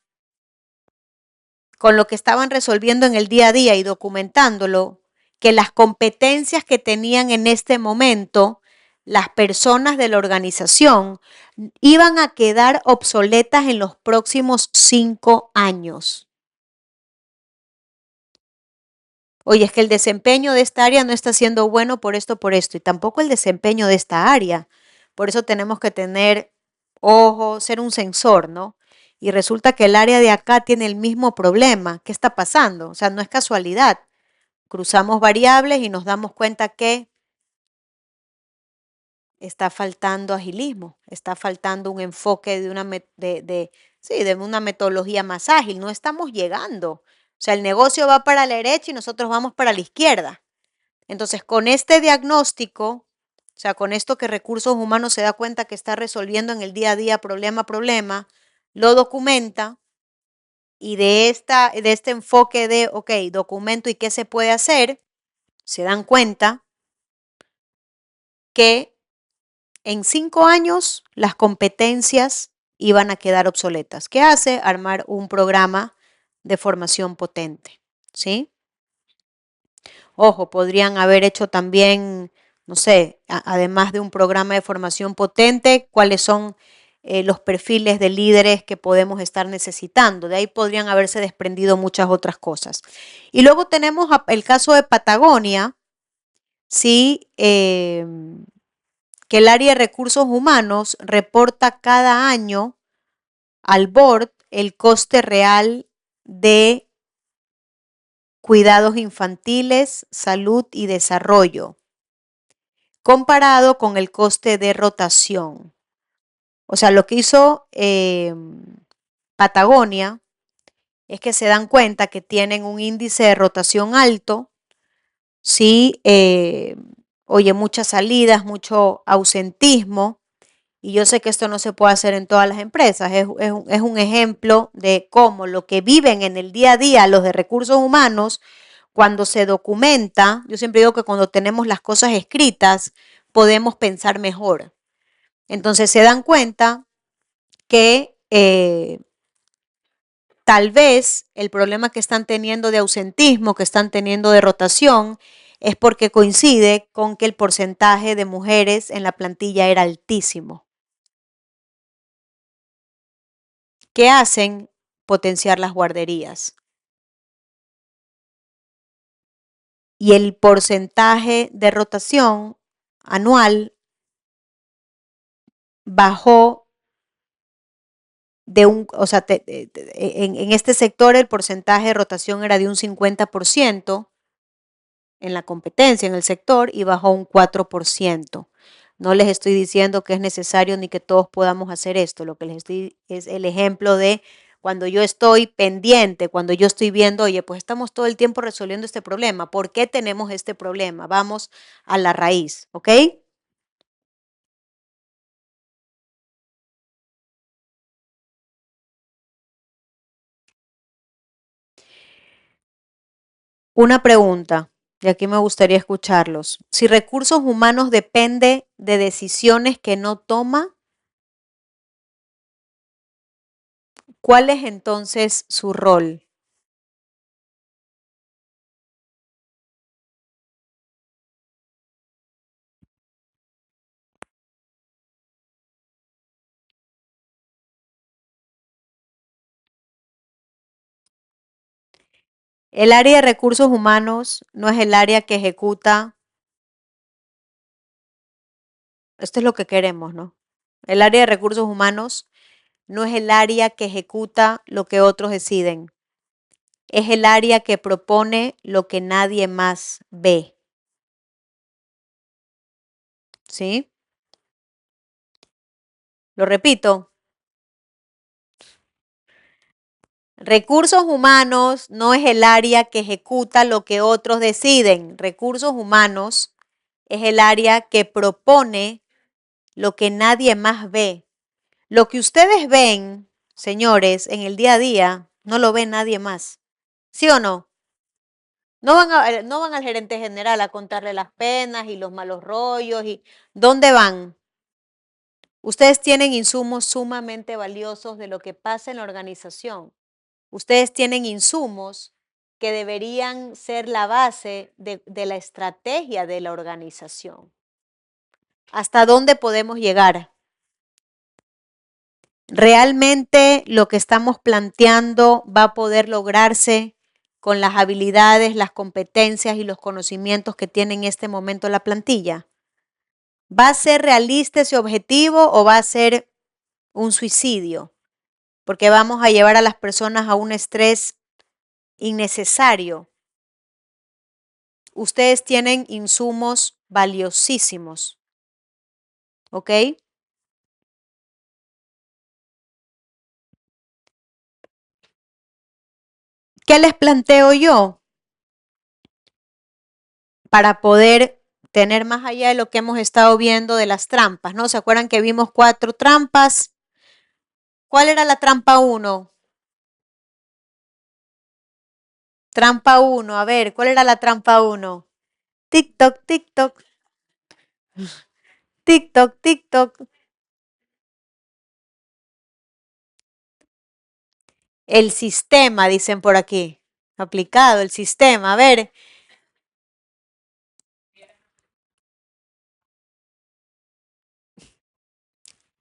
con lo que estaban resolviendo en el día a día y documentándolo, que las competencias que tenían en este momento las personas de la organización iban a quedar obsoletas en los próximos 5 años. Oye, es que el desempeño de esta área no está siendo bueno por esto, y tampoco el desempeño de esta área. Por eso tenemos que tener ojo, ser un sensor, ¿no? Y resulta que el área de acá tiene el mismo problema. ¿Qué está pasando? O sea, no es casualidad. Cruzamos variables y nos damos cuenta que está faltando agilismo, está faltando un enfoque de de una metodología más ágil. No estamos llegando. O sea, el negocio va para la derecha y nosotros vamos para la izquierda. Entonces, con este diagnóstico, o sea, con esto que recursos humanos se da cuenta que está resolviendo en el día a día problema a problema, lo documenta y de este enfoque de, ok, documento y qué se puede hacer, se dan cuenta que en 5 años las competencias iban a quedar obsoletas. ¿Qué hace? Armar un programa de formación potente, ¿sí? Ojo, podrían haber hecho también, no sé, además de un programa de formación potente, cuáles son los perfiles de líderes que podemos estar necesitando. De ahí podrían haberse desprendido muchas otras cosas. Y luego tenemos el caso de Patagonia, sí, que el área de recursos humanos reporta cada año al board el coste real de cuidados infantiles, salud y desarrollo, comparado con el coste de rotación. O sea, lo que hizo Patagonia es que se dan cuenta que tienen un índice de rotación alto, sí, oye, muchas salidas, mucho ausentismo, y yo sé que esto no se puede hacer en todas las empresas, es un ejemplo de cómo lo que viven en el día a día los de recursos humanos, cuando se documenta, yo siempre digo que cuando tenemos las cosas escritas, podemos pensar mejor. Entonces se dan cuenta que tal vez el problema que están teniendo de ausentismo, que están teniendo de rotación, es porque coincide con que el porcentaje de mujeres en la plantilla era altísimo. ¿Qué hacen? Potenciar las guarderías. Y el porcentaje de rotación anual bajó o sea, en este sector el porcentaje de rotación era de un 50% en la competencia, en el sector, y bajó un 4%. No les estoy diciendo que es necesario ni que todos podamos hacer esto, lo que les estoy es el ejemplo de cuando yo estoy pendiente, cuando yo estoy viendo, oye, pues estamos todo el tiempo resolviendo este problema, ¿por qué tenemos este problema? Vamos a la raíz, ¿ok? Una pregunta, y aquí me gustaría escucharlos. Si recursos humanos depende de decisiones que no toma, ¿cuál es entonces su rol? El área de recursos humanos no es el área que ejecuta Esto es lo que queremos, ¿no? El área de recursos humanos no es el área que ejecuta lo que otros deciden. Es el área que propone lo que nadie más ve. ¿Sí? Lo repito. Recursos humanos no es el área que ejecuta lo que otros deciden. Recursos humanos es el área que propone lo que nadie más ve. Lo que ustedes ven, señores, en el día a día, no lo ve nadie más. ¿Sí o no? No van al gerente general a contarle las penas y los malos rollos. ¿Dónde van? Ustedes tienen insumos sumamente valiosos de lo que pasa en la organización. Ustedes tienen insumos que deberían ser la base de la estrategia de la organización. ¿Hasta dónde podemos llegar? ¿Realmente lo que estamos planteando va a poder lograrse con las habilidades, las competencias y los conocimientos que tiene en este momento la plantilla? ¿Va a ser realista ese objetivo o va a ser un suicidio? Porque vamos a llevar a las personas a un estrés innecesario. Ustedes tienen insumos valiosísimos, ¿ok? ¿Qué les planteo yo? Para poder tener más allá de lo que hemos estado viendo de las trampas, ¿no? ¿Se acuerdan que vimos 4 trampas? ¿Cuál era la trampa 1? Trampa 1, a ver, ¿cuál era la trampa 1? TikTok, TikTok. TikTok, TikTok. El sistema, dicen por aquí. Aplicado, el sistema. A ver.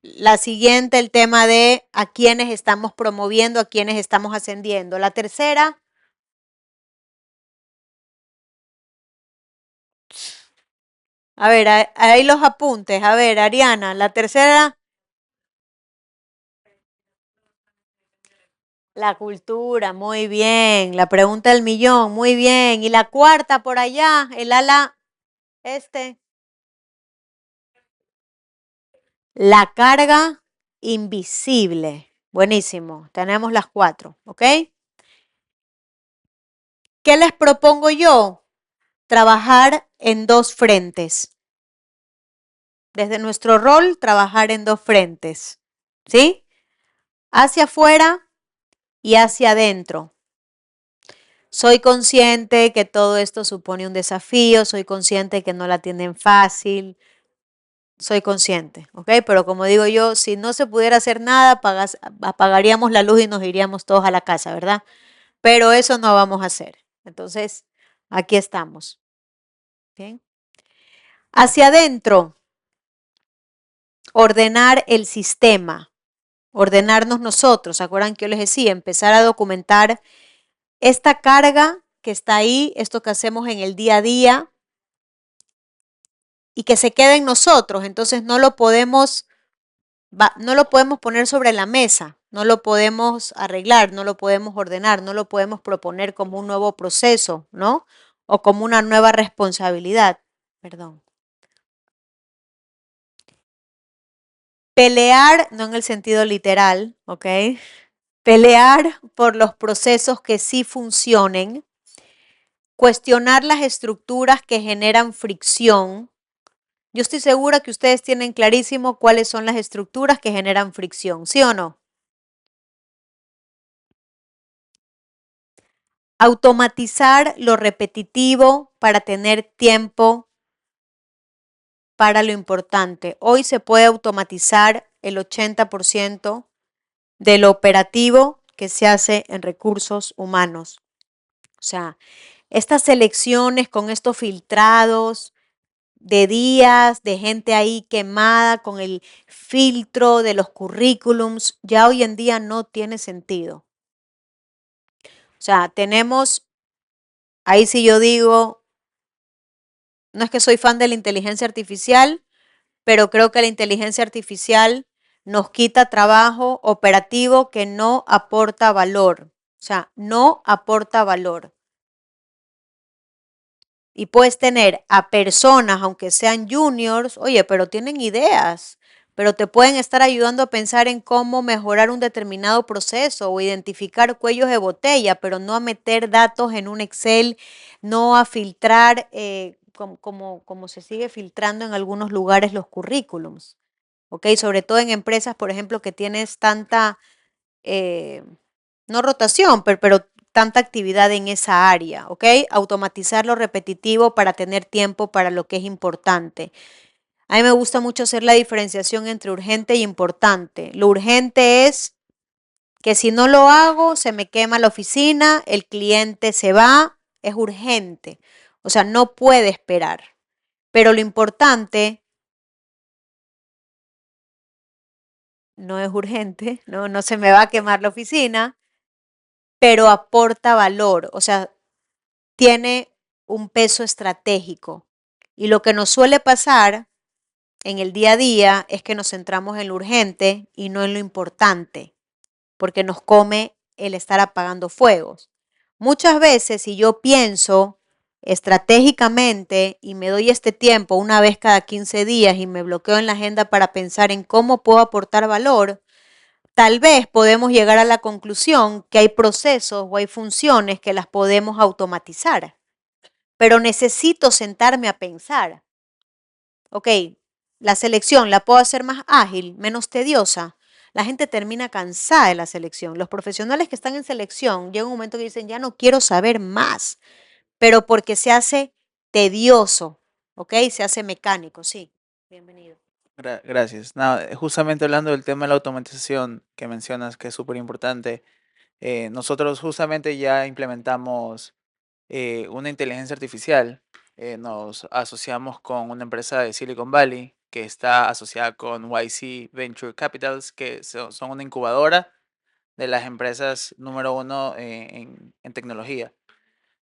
La siguiente, el tema de a quiénes estamos promoviendo, a quiénes estamos ascendiendo. La tercera. A ver, ahí los apuntes. A ver, Ariana, la tercera. La cultura, muy bien. La pregunta del millón, muy bien. Y la cuarta por allá, el ala este. La carga invisible. Buenísimo. Tenemos las 4, ¿ok? ¿Qué les propongo yo? Trabajar en 2 frentes. Desde nuestro rol, trabajar en 2 frentes. ¿Sí? Hacia afuera y hacia adentro. Soy consciente que todo esto supone un desafío, soy consciente que no la tienen fácil, soy consciente, ¿ok? Pero como digo yo, si no se pudiera hacer nada, apagaríamos la luz y nos iríamos todos a la casa, ¿verdad? Pero eso no vamos a hacer. Entonces, aquí estamos. ¿Bien? Hacia adentro, ordenar el sistema, ordenarnos nosotros. ¿Se acuerdan que yo les decía? Empezar a documentar esta carga que está ahí, esto que hacemos en el día a día, y que se quede en nosotros. Entonces no lo podemos poner sobre la mesa, no lo podemos arreglar, no lo podemos ordenar, no lo podemos proponer como un nuevo proceso, ¿no? O como una nueva responsabilidad. Perdón. Pelear, no en el sentido literal, ¿ok? Pelear por los procesos que sí funcionen, cuestionar las estructuras que generan fricción. Yo estoy segura que ustedes tienen clarísimo cuáles son las estructuras que generan fricción, ¿sí o no? Automatizar lo repetitivo para tener tiempo para lo importante. Hoy se puede automatizar el 80% de lo operativo que se hace en recursos humanos. O sea, estas elecciones con estos filtrados de días, de gente ahí quemada con el filtro de los currículums, ya hoy en día no tiene sentido. O sea, tenemos, ahí sí yo digo, no es que soy fan de la inteligencia artificial, pero creo que la inteligencia artificial nos quita trabajo operativo que no aporta valor. O sea, no aporta valor. Y puedes tener a personas, aunque sean juniors, oye, pero tienen ideas, pero te pueden estar ayudando a pensar en cómo mejorar un determinado proceso o identificar cuellos de botella, pero no a meter datos en un Excel, no a filtrar como se sigue filtrando en algunos lugares los currículums. ¿Ok? Sobre todo en empresas, por ejemplo, que tienes tanta, no rotación, pero tanta actividad en esa área, ¿ok? Automatizar lo repetitivo para tener tiempo para lo que es importante. A mí me gusta mucho hacer la diferenciación entre urgente y importante. Lo urgente es que si no lo hago, se me quema la oficina, el cliente se va, es urgente. O sea, no puede esperar. Pero lo importante no es urgente, no se me va a quemar la oficina, pero aporta valor. O sea, tiene un peso estratégico. Y lo que nos suele pasar en el día a día es que nos centramos en lo urgente y no en lo importante, porque nos come el estar apagando fuegos. Muchas veces, si yo pienso estratégicamente y me doy este tiempo una vez cada 15 días y me bloqueo en la agenda para pensar en cómo puedo aportar valor, tal vez podemos llegar a la conclusión que hay procesos o hay funciones que las podemos automatizar, pero necesito sentarme a pensar. Ok, la selección la puedo hacer más ágil, menos tediosa. La gente termina cansada de la selección. Los profesionales que están en selección llega un momento que dicen, ya no quiero saber más, pero porque se hace tedioso, ¿ok? Se hace mecánico, sí. Bienvenido. Gracias. Nada, justamente hablando del tema de la automatización que mencionas, que es súper importante, nosotros justamente ya implementamos una inteligencia artificial. Nos asociamos con una empresa de Silicon Valley que está asociada con YC Venture Capitals, que son una incubadora de las empresas número uno en tecnología.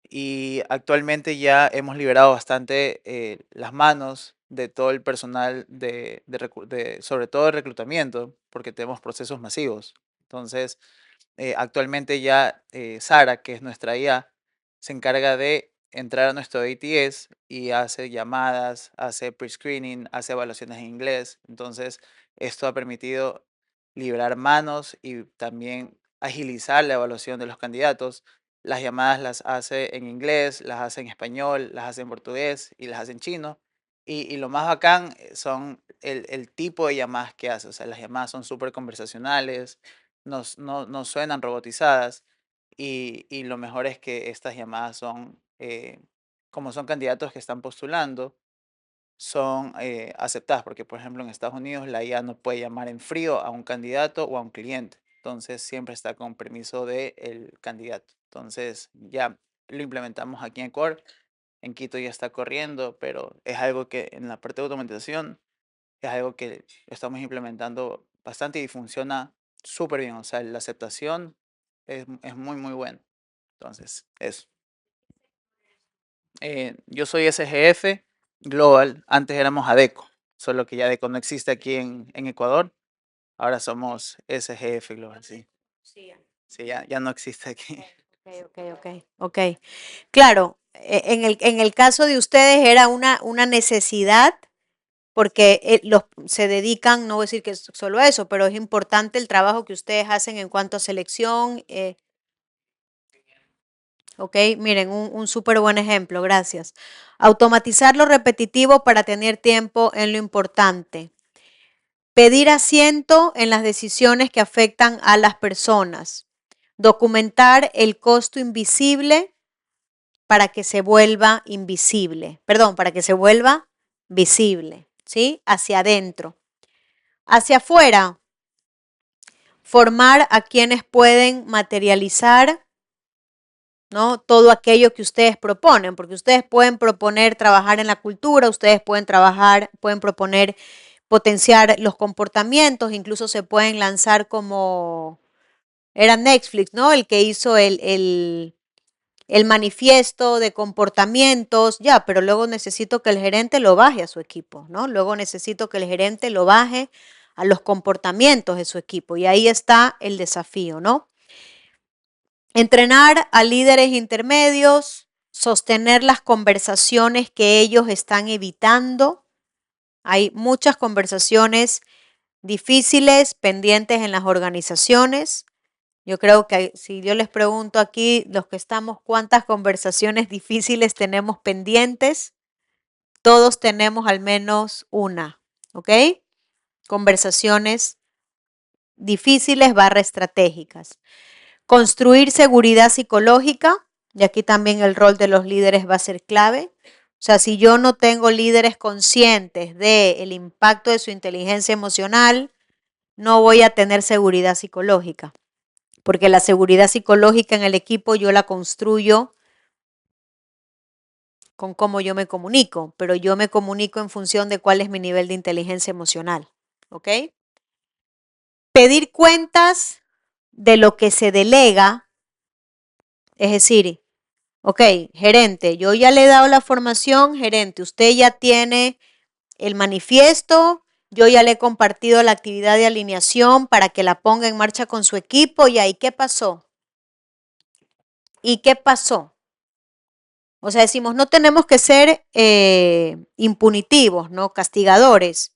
Y actualmente ya hemos liberado bastante las manos de todo el personal sobre todo de reclutamiento, porque tenemos procesos masivos. Entonces, actualmente ya Sara, que es nuestra IA, se encarga de entrar a nuestro ATS y hace llamadas, hace pre-screening, hace evaluaciones en inglés. Entonces, esto ha permitido liberar manos y también agilizar la evaluación de los candidatos. Las llamadas las hace en inglés, las hace en español, las hace en portugués y las hace en chino. Y lo más bacán son el tipo de llamadas que hace. O sea, las llamadas son súper conversacionales, no suenan robotizadas. Y lo mejor es que estas llamadas son, como son candidatos que están postulando, son aceptadas. Porque, por ejemplo, en Estados Unidos la IA no puede llamar en frío a un candidato o a un cliente. Entonces, siempre está con permiso del candidato. Entonces, ya lo implementamos aquí en Ecuador. En Quito ya está corriendo, pero es algo que en la parte de automatización es algo que estamos implementando bastante y funciona súper bien. O sea, la aceptación es muy, muy buena. Entonces, eso. Yo soy SGF Global. Antes éramos ADECO, solo que ya ADECO no existe aquí en Ecuador. Ahora somos SGF Global, sí. Sí, ya no existe aquí. Ok. Claro, en el caso de ustedes era una necesidad porque se dedican, no voy a decir que es solo eso, pero es importante el trabajo que ustedes hacen en cuanto a selección. Ok, miren, un súper buen ejemplo, gracias. Automatizar lo repetitivo para tener tiempo en lo importante. Pedir asiento en las decisiones que afectan a las personas. Documentar el costo invisible para que se vuelva invisible. Perdón, para que se vuelva visible, ¿sí? Hacia adentro. Hacia afuera, formar a quienes pueden materializar, ¿no? Todo aquello que ustedes proponen, porque ustedes pueden proponer trabajar en la cultura, ustedes pueden proponer potenciar los comportamientos, incluso se pueden lanzar como, era Netflix, ¿no? El que hizo el manifiesto de comportamientos, ya, pero luego necesito que el gerente lo baje a su equipo, ¿no? Luego necesito que el gerente lo baje a los comportamientos de su equipo y ahí está el desafío, ¿no? Entrenar a líderes intermedios, sostener las conversaciones que ellos están evitando. Hay muchas conversaciones difíciles pendientes en las organizaciones. Yo creo que si yo les pregunto aquí, los que estamos, ¿cuántas conversaciones difíciles tenemos pendientes? Todos tenemos al menos una, ¿ok? Conversaciones difíciles / estratégicas. Construir seguridad psicológica, y aquí también el rol de los líderes va a ser clave. O sea, si yo no tengo líderes conscientes del impacto de su inteligencia emocional, no voy a tener seguridad psicológica, porque la seguridad psicológica en el equipo yo la construyo con cómo yo me comunico, pero yo me comunico en función de cuál es mi nivel de inteligencia emocional, ¿ok? Pedir cuentas de lo que se delega, es decir, ok, gerente, yo ya le he dado la formación, gerente, usted ya tiene el manifiesto, yo ya le he compartido la actividad de alineación para que la ponga en marcha con su equipo y ahí, ¿qué pasó? ¿Y qué pasó? O sea, decimos, no tenemos que ser impunitivos, ¿no? Castigadores.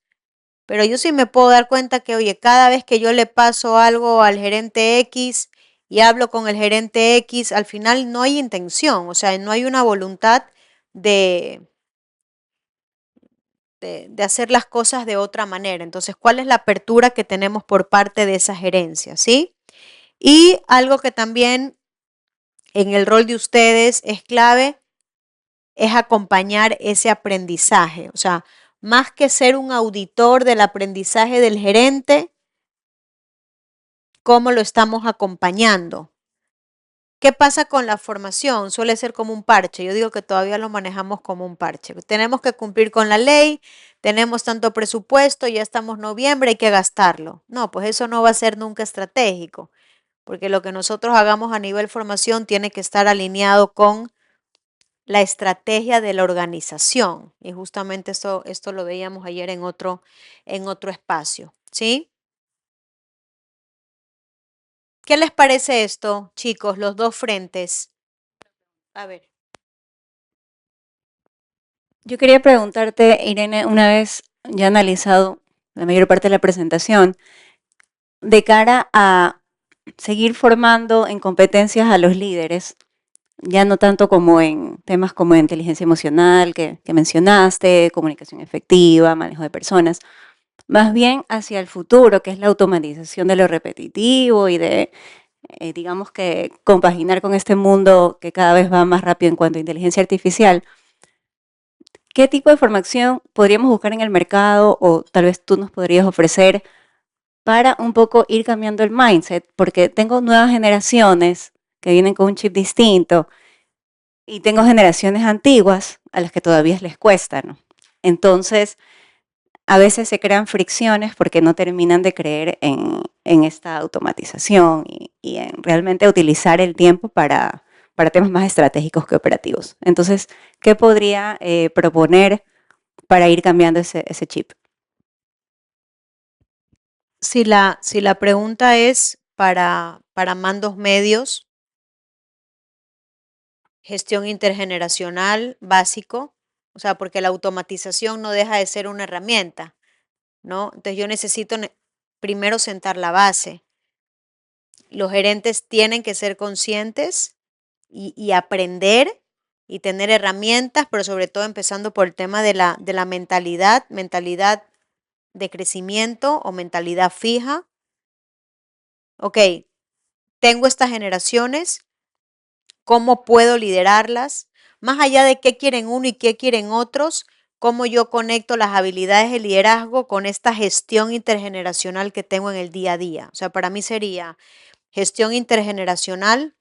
Pero yo sí me puedo dar cuenta que, oye, cada vez que yo le paso algo al gerente X y hablo con el gerente X, al final no hay intención, o sea, no hay una voluntad de hacer las cosas de otra manera. Entonces, ¿cuál es la apertura que tenemos por parte de esa gerencia? ¿Sí? Y algo que también en el rol de ustedes es clave es acompañar ese aprendizaje. O sea, más que ser un auditor del aprendizaje del gerente, ¿cómo lo estamos acompañando? ¿Qué pasa con la formación? Suele ser como un parche. Yo digo que todavía lo manejamos como un parche. Tenemos que cumplir con la ley, tenemos tanto presupuesto, ya estamos noviembre, hay que gastarlo. No, pues eso no va a ser nunca estratégico, porque lo que nosotros hagamos a nivel formación tiene que estar alineado con la estrategia de la organización. Y justamente esto lo veíamos ayer en otro espacio, ¿sí? ¿Qué les parece esto, chicos, los dos frentes? A ver. Yo quería preguntarte, Irene, una vez ya analizado la mayor parte de la presentación, de cara a seguir formando en competencias a los líderes, ya no tanto como en temas como inteligencia emocional que mencionaste, comunicación efectiva, manejo de personas, más bien hacia el futuro, que es la automatización de lo repetitivo y de, digamos que, compaginar con este mundo que cada vez va más rápido en cuanto a inteligencia artificial. ¿Qué tipo de formación podríamos buscar en el mercado o tal vez tú nos podrías ofrecer para un poco ir cambiando el mindset? Porque tengo nuevas generaciones que vienen con un chip distinto y tengo generaciones antiguas a las que todavía les cuesta, ¿no? Entonces, a veces se crean fricciones porque no terminan de creer en esta automatización y en realmente utilizar el tiempo para temas más estratégicos que operativos. Entonces, ¿qué podría proponer para ir cambiando ese chip? Si la pregunta es para mandos medios, gestión intergeneracional básico, o sea, porque la automatización no deja de ser una herramienta, ¿no? Entonces yo necesito primero sentar la base. Los gerentes tienen que ser conscientes y aprender y tener herramientas, pero sobre todo empezando por el tema de la mentalidad de crecimiento o mentalidad fija. Ok, tengo estas generaciones, ¿cómo puedo liderarlas? Más allá de qué quieren uno y qué quieren otros, cómo yo conecto las habilidades de liderazgo con esta gestión intergeneracional que tengo en el día a día. O sea, para mí sería gestión intergeneracional,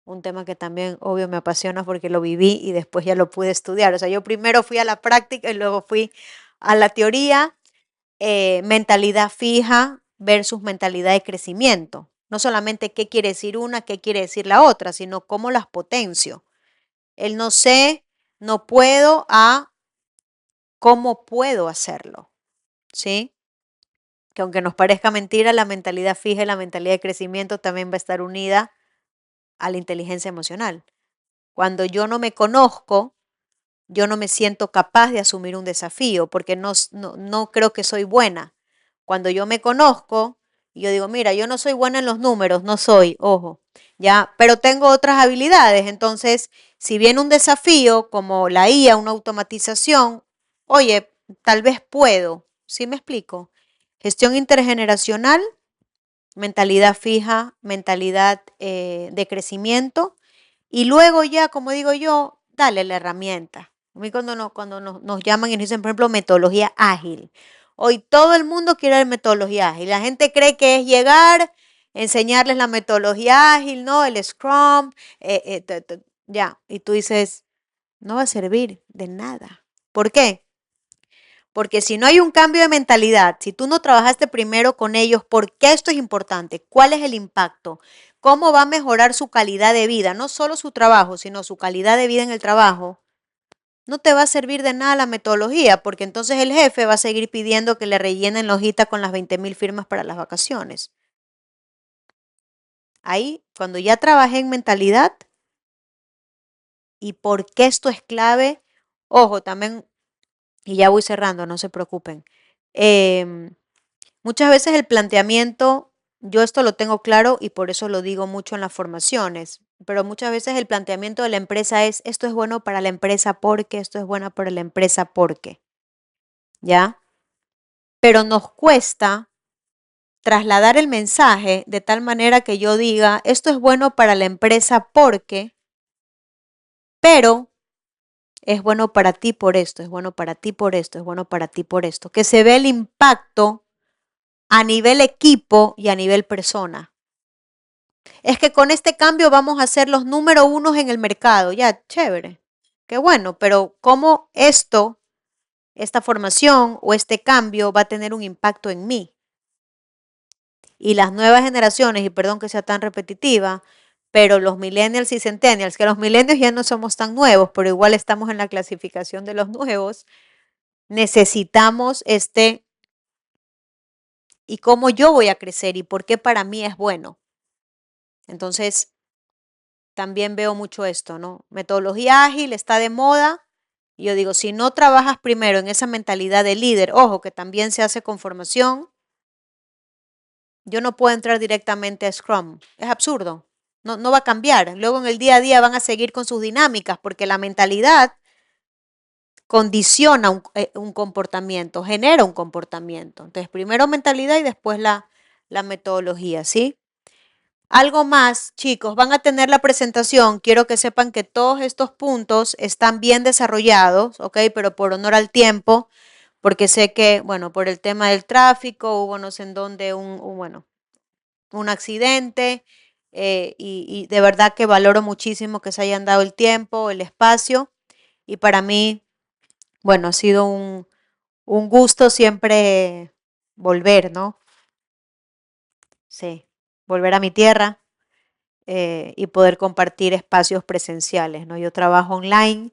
un tema que también, obvio, me apasiona porque lo viví y después ya lo pude estudiar. O sea, yo primero fui a la práctica y luego fui a la teoría, mentalidad fija versus mentalidad de crecimiento. No solamente qué quiere decir una, qué quiere decir la otra, sino cómo las potencio. El no sé, no puedo a cómo puedo hacerlo, ¿sí? Que aunque nos parezca mentira, la mentalidad fija y la mentalidad de crecimiento también va a estar unida a la inteligencia emocional. Cuando yo no me conozco, yo no me siento capaz de asumir un desafío porque no creo que soy buena. Cuando yo me conozco, yo digo, mira, yo no soy buena en los números, no soy, ojo, ya, pero tengo otras habilidades. Entonces, si viene un desafío como la IA, una automatización, oye, tal vez puedo, ¿sí me explico? Gestión intergeneracional, mentalidad fija, mentalidad de crecimiento y luego ya, como digo yo, dale la herramienta. A mí cuando nos llaman y nos dicen, por ejemplo, metodología ágil. Hoy todo el mundo quiere la metodología ágil. La gente cree que es llegar, enseñarles la metodología ágil, ¿no? El Scrum, ya. Y tú dices, no va a servir de nada. ¿Por qué? Porque si no hay un cambio de mentalidad, si tú no trabajaste primero con ellos, ¿por qué esto es importante? ¿Cuál es el impacto? ¿Cómo va a mejorar su calidad de vida? No solo su trabajo, sino su calidad de vida en el trabajo. No te va a servir de nada la metodología, porque entonces el jefe va a seguir pidiendo que le rellenen la hojita con las 20.000 firmas para las vacaciones. Ahí, cuando ya trabajé en mentalidad y por qué esto es clave, ojo, también, y ya voy cerrando, no se preocupen. Muchas veces el planteamiento, yo esto lo tengo claro y por eso lo digo mucho en las formaciones, pero muchas veces el planteamiento de la empresa es, esto es bueno para la empresa porque, esto es bueno para la empresa porque, ¿ya? Pero nos cuesta trasladar el mensaje de tal manera que yo diga, esto es bueno para la empresa porque, pero es bueno para ti por esto, es bueno para ti por esto, es bueno para ti por esto, que se ve el impacto a nivel equipo y a nivel persona. Es que con este cambio vamos a ser los número unos en el mercado. Ya, chévere. Qué bueno, pero ¿cómo esta formación o este cambio va a tener un impacto en mí? Y las nuevas generaciones, y perdón que sea tan repetitiva, pero los millennials y centennials, que los millennials ya no somos tan nuevos, pero igual estamos en la clasificación de los nuevos, necesitamos y cómo yo voy a crecer y por qué para mí es bueno. Entonces, también veo mucho esto, ¿no? Metodología ágil está de moda. Y yo digo, si no trabajas primero en esa mentalidad de líder, ojo, que también se hace con formación, yo no puedo entrar directamente a Scrum. Es absurdo. No va a cambiar. Luego en el día a día van a seguir con sus dinámicas porque la mentalidad condiciona un comportamiento, genera un comportamiento. Entonces, primero mentalidad y después la metodología, ¿sí? Algo más, chicos, van a tener la presentación. Quiero que sepan que todos estos puntos están bien desarrollados, ¿ok? Pero por honor al tiempo, porque sé que, bueno, por el tema del tráfico, hubo no sé en dónde un accidente y de verdad que valoro muchísimo que se hayan dado el tiempo, el espacio y para mí, bueno, ha sido un gusto siempre volver, ¿no? Sí, volver a mi tierra. Y poder compartir espacios presenciales, ¿no? Yo trabajo online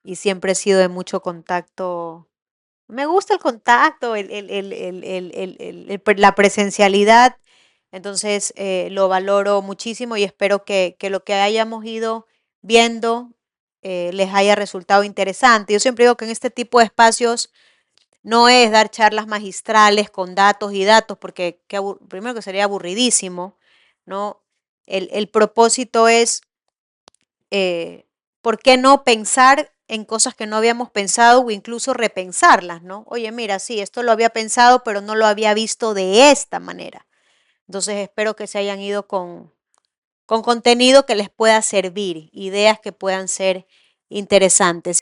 y siempre he sido de mucho contacto. Me gusta el contacto, la presencialidad, entonces lo valoro muchísimo y espero que lo que hayamos ido viendo les haya resultado interesante. Yo siempre digo que en este tipo de espacios no es dar charlas magistrales con datos y datos, porque primero que sería aburridísimo, ¿no? El propósito es, ¿por qué no pensar en cosas que no habíamos pensado o incluso repensarlas, ¿no? Oye, mira, sí, esto lo había pensado, pero no lo había visto de esta manera. Entonces espero que se hayan ido con contenido que les pueda servir, ideas que puedan ser interesantes.